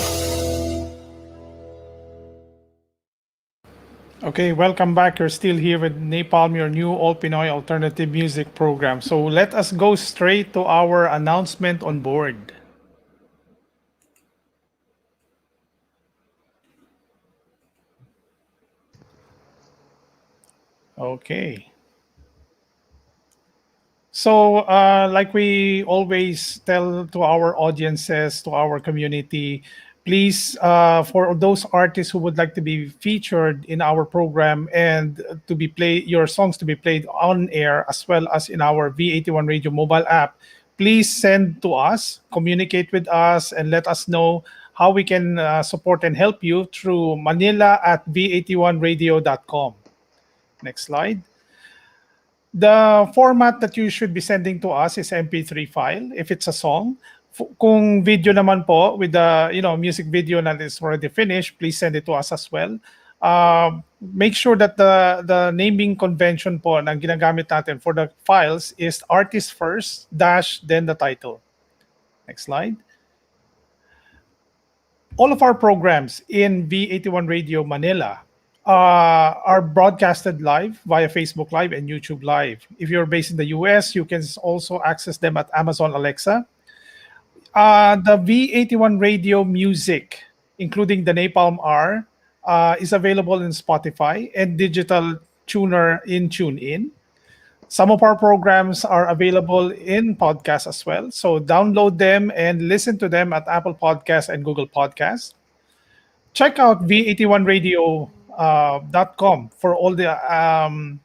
E: Okay, welcome back. You're still here with Napalm, your new All Pinoy Alternative Music program. So let us go straight to our announcement on board. Okay. So, like we always tell to our audiences, to our community, please, for those artists who would like to be featured in our program and to be your songs to be played on air as well as in our V81 Radio mobile app, please send to us, communicate with us, and let us know how we can support and help you through manila@v81radio.com. Next slide. The format that you should be sending to us is MP3 file if it's a song. Kung video naman po with the music video that is already finished, please send it to us as well. Make sure that the naming convention po na ginagamit natin for the files is artist first dash then the title. Next slide. All of our programs in V81 Radio Manila are broadcasted live via Facebook Live and YouTube Live. If you're based in the US, you can also access them at Amazon Alexa. The V81 Radio music, including the Napalm R, is available in Spotify and digital tuner in TuneIn. Some of our programs are available in podcasts as well. So download them and listen to them at Apple Podcasts and Google Podcasts. Check out v81radio.com for all the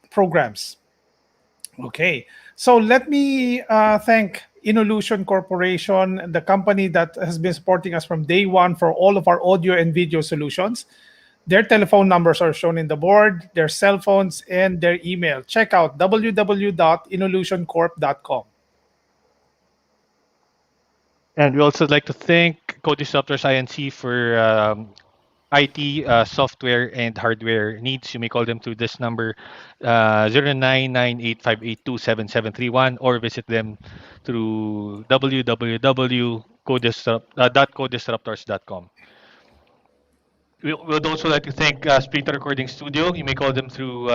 E: programs. Okay, so let me thank Inolution Corporation, the company that has been supporting us from day one for all of our audio and video solutions. Their telephone numbers are shown in the board, their cell phones, and their email. Check out www.inolutioncorp.com.
F: And we also like to thank Co-Disruptors INC for IT, software, and hardware needs. You may call them through this number, 099858277731, or visit them through www.codisruptors.com. We would also like to thank Splitter Recording Studio. You may call them through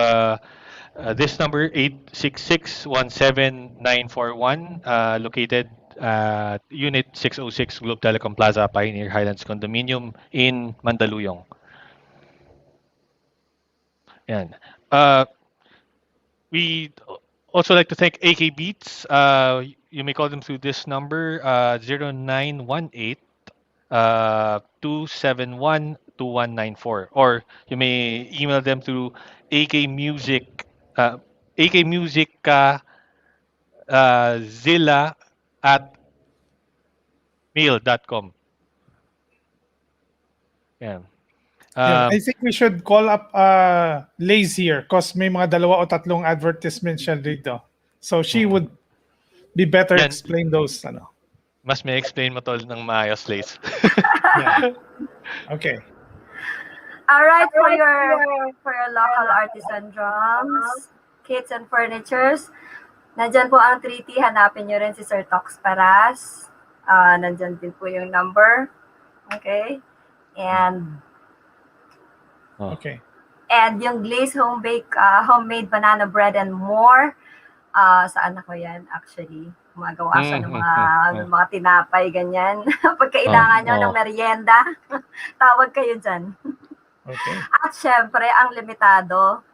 F: this number, 866-17941, located at Unit 606 Globe Telecom Plaza, Pioneer Highlands Condominium in Mandaluyong. Yan. We also like to thank AK Beats. You may call them through this number, 0918 271-2194, or you may email them through akmusic zilla at mail.com. Yeah.
E: I think we should call up Lays here because may mga dalawa o tatlong advertisements siya dito. So she would be better explain those.
F: Mas may explain mo tol ng maayos, Lays.
E: Yeah. Okay.
G: All right, for your local artisan drums, kits and furnitures, nandyan po ang 3T. Hanapin nyo rin si Sir Tox Paras. Nandyan din po yung number. Okay. And yung glazed homemade banana bread and more. Saan ako yan actually? Gumagawa siya ng mga tinapay, ganyan. Pag kailangan nyo ng merienda, tawag kayo dyan.
E: Okay.
G: At syempre, ang limitado.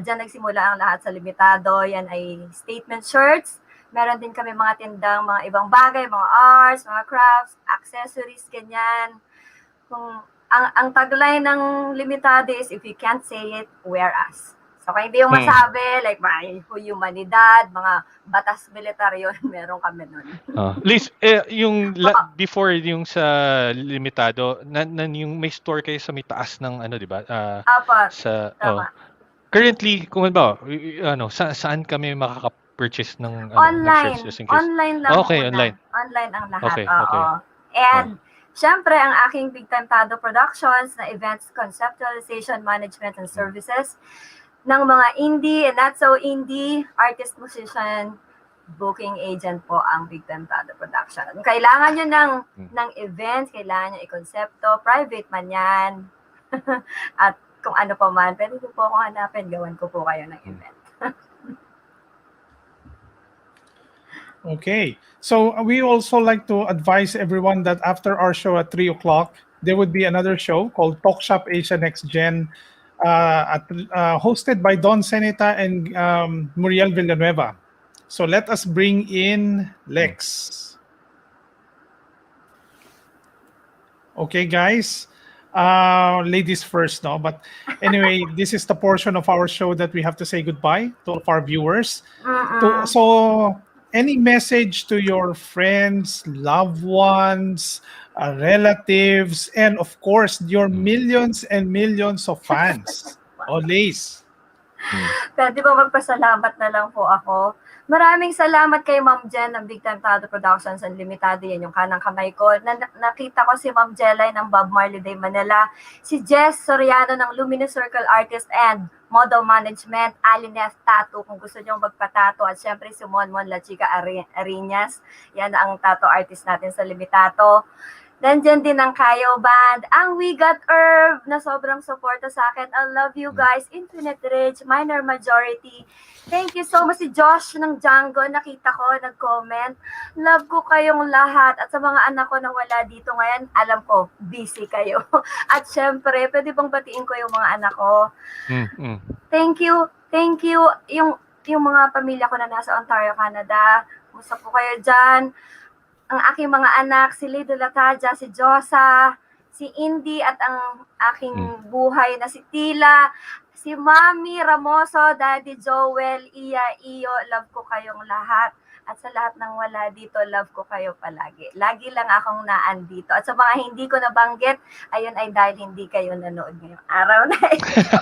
G: Dyan nagsimula ang lahat sa limitado. Yan ay statement shirts. Meron din kami mga tindang, mga ibang bagay, mga arts, mga crafts, accessories, ganyan. Ang tagline ng limitado is, if you can't say it, wear us. So, kung hindi yung masabi, like may humanidad, mga batas militaryo, meron kami nun.
F: Liz, yung before yung sa limitado, yung may store kayo sa may taas ng di ba?
G: Tama.
F: Currently, kung ba, saan kami makaka-purchase ng
G: online.
F: shirts just in case?
G: Online lang
F: Okay,
G: muna.
F: online.
G: Online ang lahat.
F: Okay.
G: And syempre, ang aking Big Time Tado Productions na events conceptualization, management, and services, ng mga indie and not so indie artist, musician, booking agent po ang Big Time Tado Production. Kailangan nyo ng events, kailangan nyo i-konsepto, private man yan. At kung ano pa man, pwede ko po akong hanapin, gawan ko po kayo ng event.
E: Okay. So we also like to advise everyone that after our show at 3 o'clock, there would be another show called Talk Shop Asia Next Gen, hosted by Don Seneta and Muriel Villanueva. So let us bring in Lexxx. Okay, guys. Ladies first, no? But anyway, this is the portion of our show that we have to say goodbye to all of our viewers. So, any message to your friends, loved ones, relatives, and of course, your millions and millions of fans? Liz.
G: Pwede ba magpasalamat na lang po ako? Maraming salamat kay Ma'am Jen ng Big Time Tado Productions Unlimited. Yan yung kanang kamay ko. Nakita ko si Ma'am Jelay ng Bob Marley Day Manila. Si Jess Soriano ng Luminous Circle Artist and Model Management. Alinef Tattoo kung gusto nyo magpatato. At syempre si Monmon La Chica Arinas. Yan ang tattoo artist natin sa Limitato. Nandiyan din ang Kayo Band, ang We Got Herb na sobrang suporta sa akin. I love you guys. Infinite Rage, Minor Majority. Thank you so much si Josh ng Django. Nakita ko, nag-comment. Love ko kayong lahat. At sa mga anak ko na wala dito ngayon, alam ko, busy kayo. At syempre, pwede bang batiin ko yung mga anak ko? Thank you. Thank you. Yung mga pamilya ko na nasa Ontario, Canada. Kumusta po kayo dyan? Ang aking mga anak, si Lido Lataja, si Josa, si Indy, at ang aking buhay na si Tila, si Mami Ramoso, Daddy Joel, Iya, Iyo, love ko kayong lahat. At sa lahat ng wala dito, love ko kayo palagi. Lagi lang akong naandito. At sa mga hindi ko nabanggit, ayun ay dahil hindi kayo nanood ngayong araw na ito.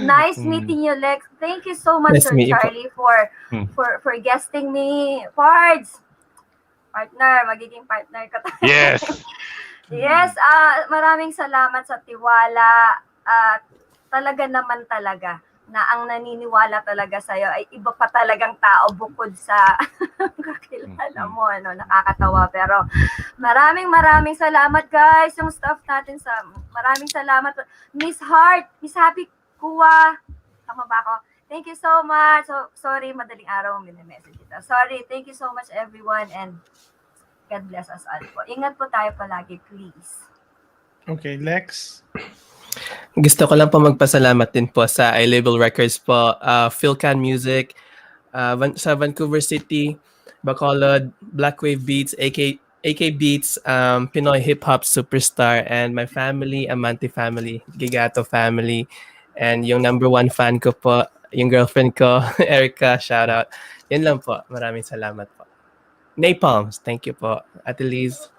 G: Nice meeting you, Lex. Thank you so much, Sir Charlie, for guesting me. Pards! Partner, magiging partner ko tayo.
F: Yes!
G: Yes, maraming salamat sa tiwala. Talaga naman talaga na ang naniniwala talaga sa'yo ay iba pa talagang tao bukod sa kakilala mo. Nakakatawa. Pero maraming salamat, guys. Yung staff natin maraming salamat. Miss Heart, Miss Happy Kuwa. Tama ba ako? Thank you so much. So, sorry, madaling araw message kita. Sorry, thank you so much everyone and God bless us all po. Ingat po tayo palagi, please.
E: Okay, Lex.
I: Gusto ko lang po magpasalamat din po sa iLabel Records po, Philcan Music, sa Vancouver City, Bacolod, Blackwave Beats, AK Beats, Pinoy Hip Hop Superstar, and my family, Amante family, Gigato family, and yung number one fan ko po, yung girlfriend ko, Erica, shout out. Yan lang po. Maraming salamat po. Napalms, thank you po. Ate Liz.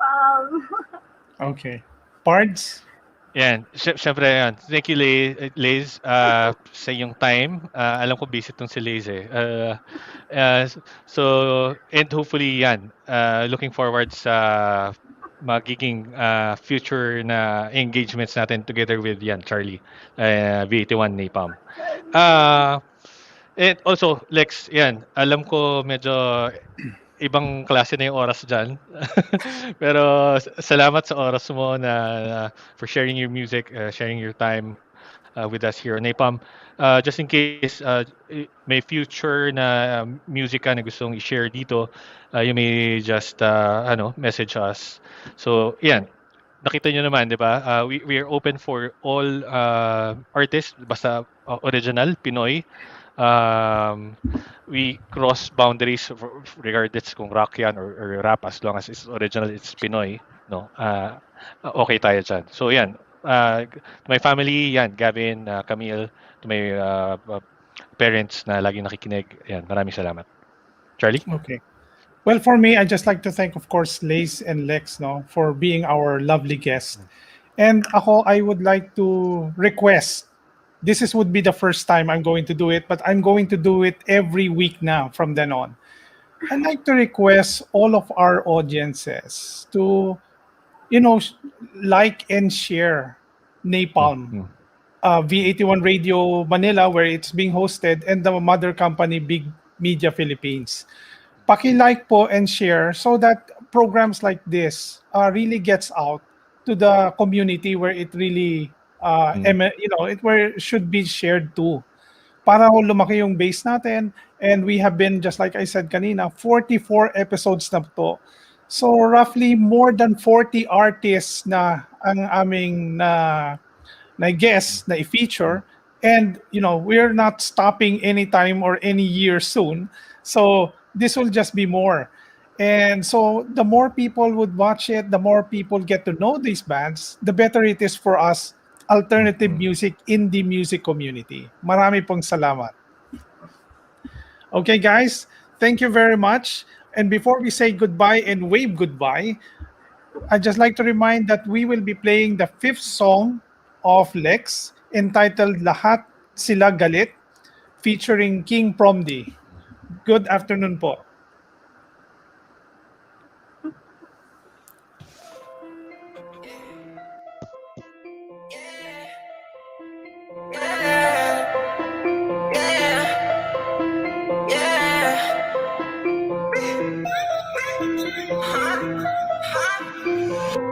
E: Okay. Pards?
F: Yan. Siyempre yan. Thank you, Liz, sa iyong time. Alam ko busy itong si Liz eh. So, and hopefully yan. Looking forward sa magiging future na engagements natin together with yan, Charlie. V81 Napalm. And also, Lex, yan. Alam ko medyo ibang klase na yung oras dyan. Pero salamat sa oras mo na for sharing your music, sharing your time with us here on Napalm. Just in case may future na music ka na gustong i-share dito, you may just message us. So, yan. Nakita nyo naman, di ba? We are open for all artists, basta original, Pinoy. We cross boundaries regardless kung rock yan or rap, as long as it's original, it's Pinoy, no? Okay tayo dyan. So yan, to my family, yan, Gavin, Camille, to my parents na laging nakikinig, yan, maraming salamat. Charlie?
E: Okay. Well, for me, I just like to thank, of course, Lace and Lex, for being our lovely guest. And I would like to request, would be the first time I'm going to do it, but I'm going to do it every week now from then on. I'd like to request all of our audiences to, like and share Napalm. V81 Radio Manila, where it's being hosted, and the mother company, Big Media Philippines. Paki-like po and share so that programs like this really gets out to the community where it really, where it should be shared to. Para ho lumaki yung base natin, and we have been, just like I said kanina, 44 episodes na to. So roughly more than 40 artists na ang aming na guest na i-feature, and we're not stopping anytime or any year soon. So this will just be more. And so the more people would watch it, the more people get to know these bands, the better it is for us alternative music, indie music community. Marami pong salamat. Okay, guys, thank you very much. And before we say goodbye and wave goodbye, I'd just like to remind that we will be playing the fifth song of Lexxx, entitled Lahat Sila Galit, featuring King Promdi. Good afternoon po.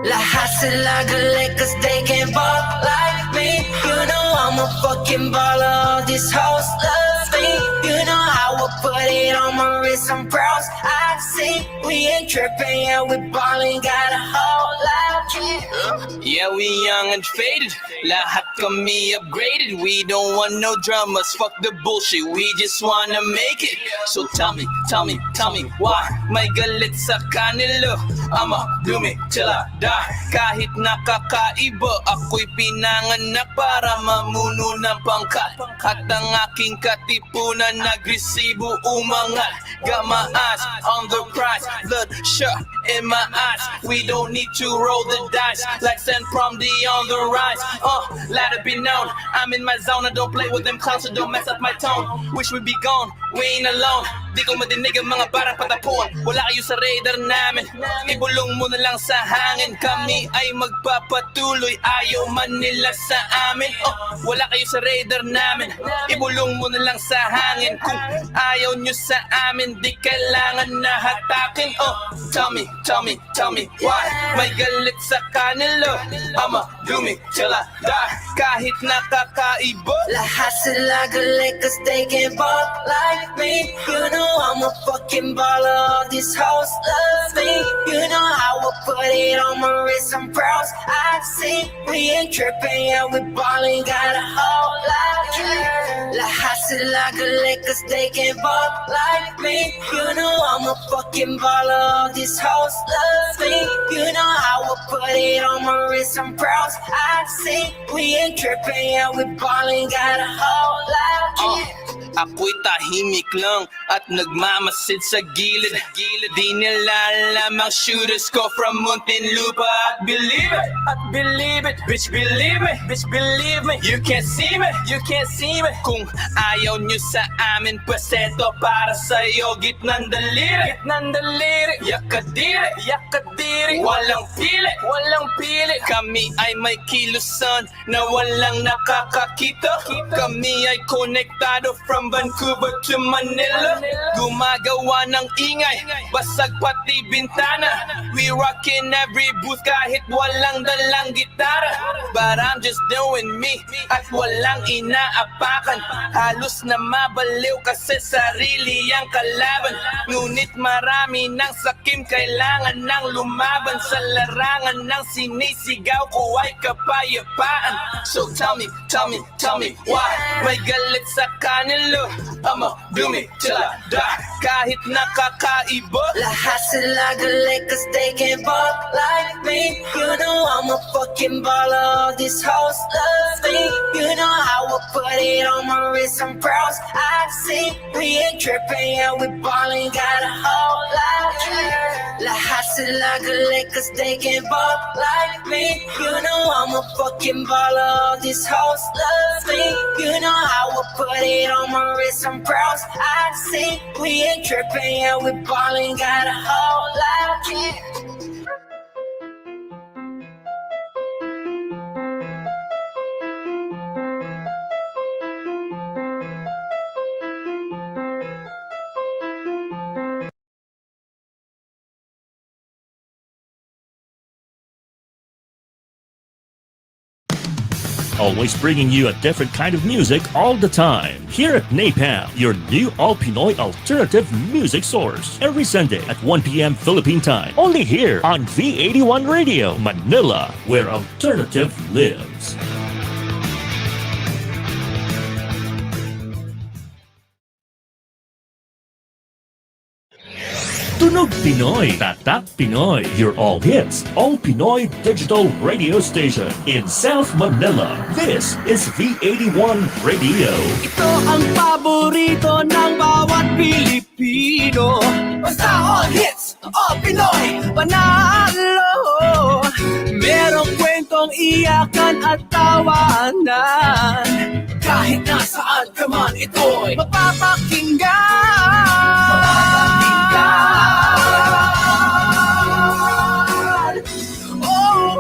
H: Lahat sila galit cause they can't ball like me. You know I'm a fucking baller, all these hoes love me. You know how I put it on my wrist, I'm proud. I see we ain't tripping, yeah, we ballin', got a whole lot.
A: Yeah, we young and faded. Lahat kami upgraded. We don't want no dramas. Fuck the bullshit. We just wanna make it. So tell me why may galit sa kanila? I'ma do me till I die. Kahit nakakaiba, ako'y pinanganak para mamuno ng pangkat. At ang aking katipunan nagresibo umangat. Got my eyes on the prize, bloodshot in my eyes. We don't need to roll the dice, like Sand from the on the rise. Let it be known, I'm in my zone. I don't play with them clowns, so don't mess up my tone. Wish we'd be gone, we ain't alone. Di ko madinig ang mga barang patapuan. Wala kayo sa radar namin, ibulong mo na lang sa hangin. Kami ay magpapatuloy, ayaw man nila sa amin. Wala kayo sa radar namin, ibulong mo na lang sa hangin. Kung ayaw nyo sa amin, di kailangan na hatakin. Tell me why may galit sa kanila? I'ma do me till I die. Kahit nakakaiba,
H: lahat sila galit cause they can't ball like me. You know I'm a fucking baller, all these hoes love me. You know how I put it on my wrist, I'm proud. I see we ain't tripping, yeah, we ballin', got a whole lot. Lahat sila galit cause they can't ball like me. You know I'm a fucking baller, all these hoes love me. You know how I put it on my wrist, I'm proud. I see we ain't tripping, yeah, we ballin', got a whole lot.
A: Ako'y tahimik lang at nagmamasid sa gilid. Di nila alam ang shooters ko from Muntinlupa. At believe it, bitch believe me. You can't see me. Kung ayaw nyo sa amin, paseto para sa'yo. Gitnang daliri, yakadiri. Walang pili. Kami ay may kilusan na walang nakakakita. Kami ay konektado from Vancouver to Manila. Gumagawa ng ingay, basag pati bintana. We rockin' every booth kahit walang dalang gitara. But I'm just doing me at walang inaapakan. Halos na mabaliw kasi sarili ang kalaban. Ngunit marami ng sakim, kailangan ng lumaban. Sa larangan ng sinisigaw ko ay kapayapaan. So tell me why may galit sa kanila? I'ma do me till I die. Kahit nakakaiba,
H: lahat sila galit cause they can't ball like me. You know I'm a fucking baller, all these hoes love me. You know how I put it on my wrist, I'm proud. I see we ain't tripping, yeah, we ballin', got a whole lot. Lahat sila galit cause they can't ball like me. You know I'm a fucking baller, all these hoes love me. You know how I put it on my wrist, I'm proud. I see we ain't tripping, yeah, we ballin', got a whole lot.
C: always bringing you a different kind of music all the time. Here at Napalm, your new All Pinoy Alternative music source. Every Sunday at 1 p.m. Philippine time. Only here on V81 Radio, Manila, where alternative lives. Tunog Pinoy, Tatak Pinoy, your all hits, all Pinoy digital radio station in South Manila. This is V81 Radio.
D: Ito ang paborito ng bawat Pilipino. Basta all hits, all Pinoy, panalo. Merong kwentong iyakan at tawanan. Kahit nasaan ka man, ito'y mapapakinggan. Oh,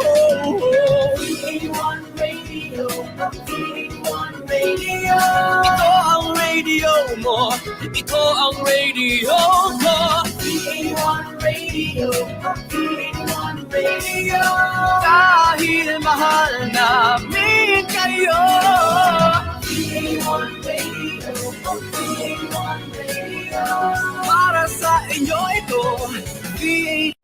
D: V81 Radio, V81 Radio. Ito ang radio mo, ito ang radio ko. V81 Radio, V81 Radio. Dahil mahal namin kayo. V81 Radio, V81 Radio. Para sa inyo ito, V81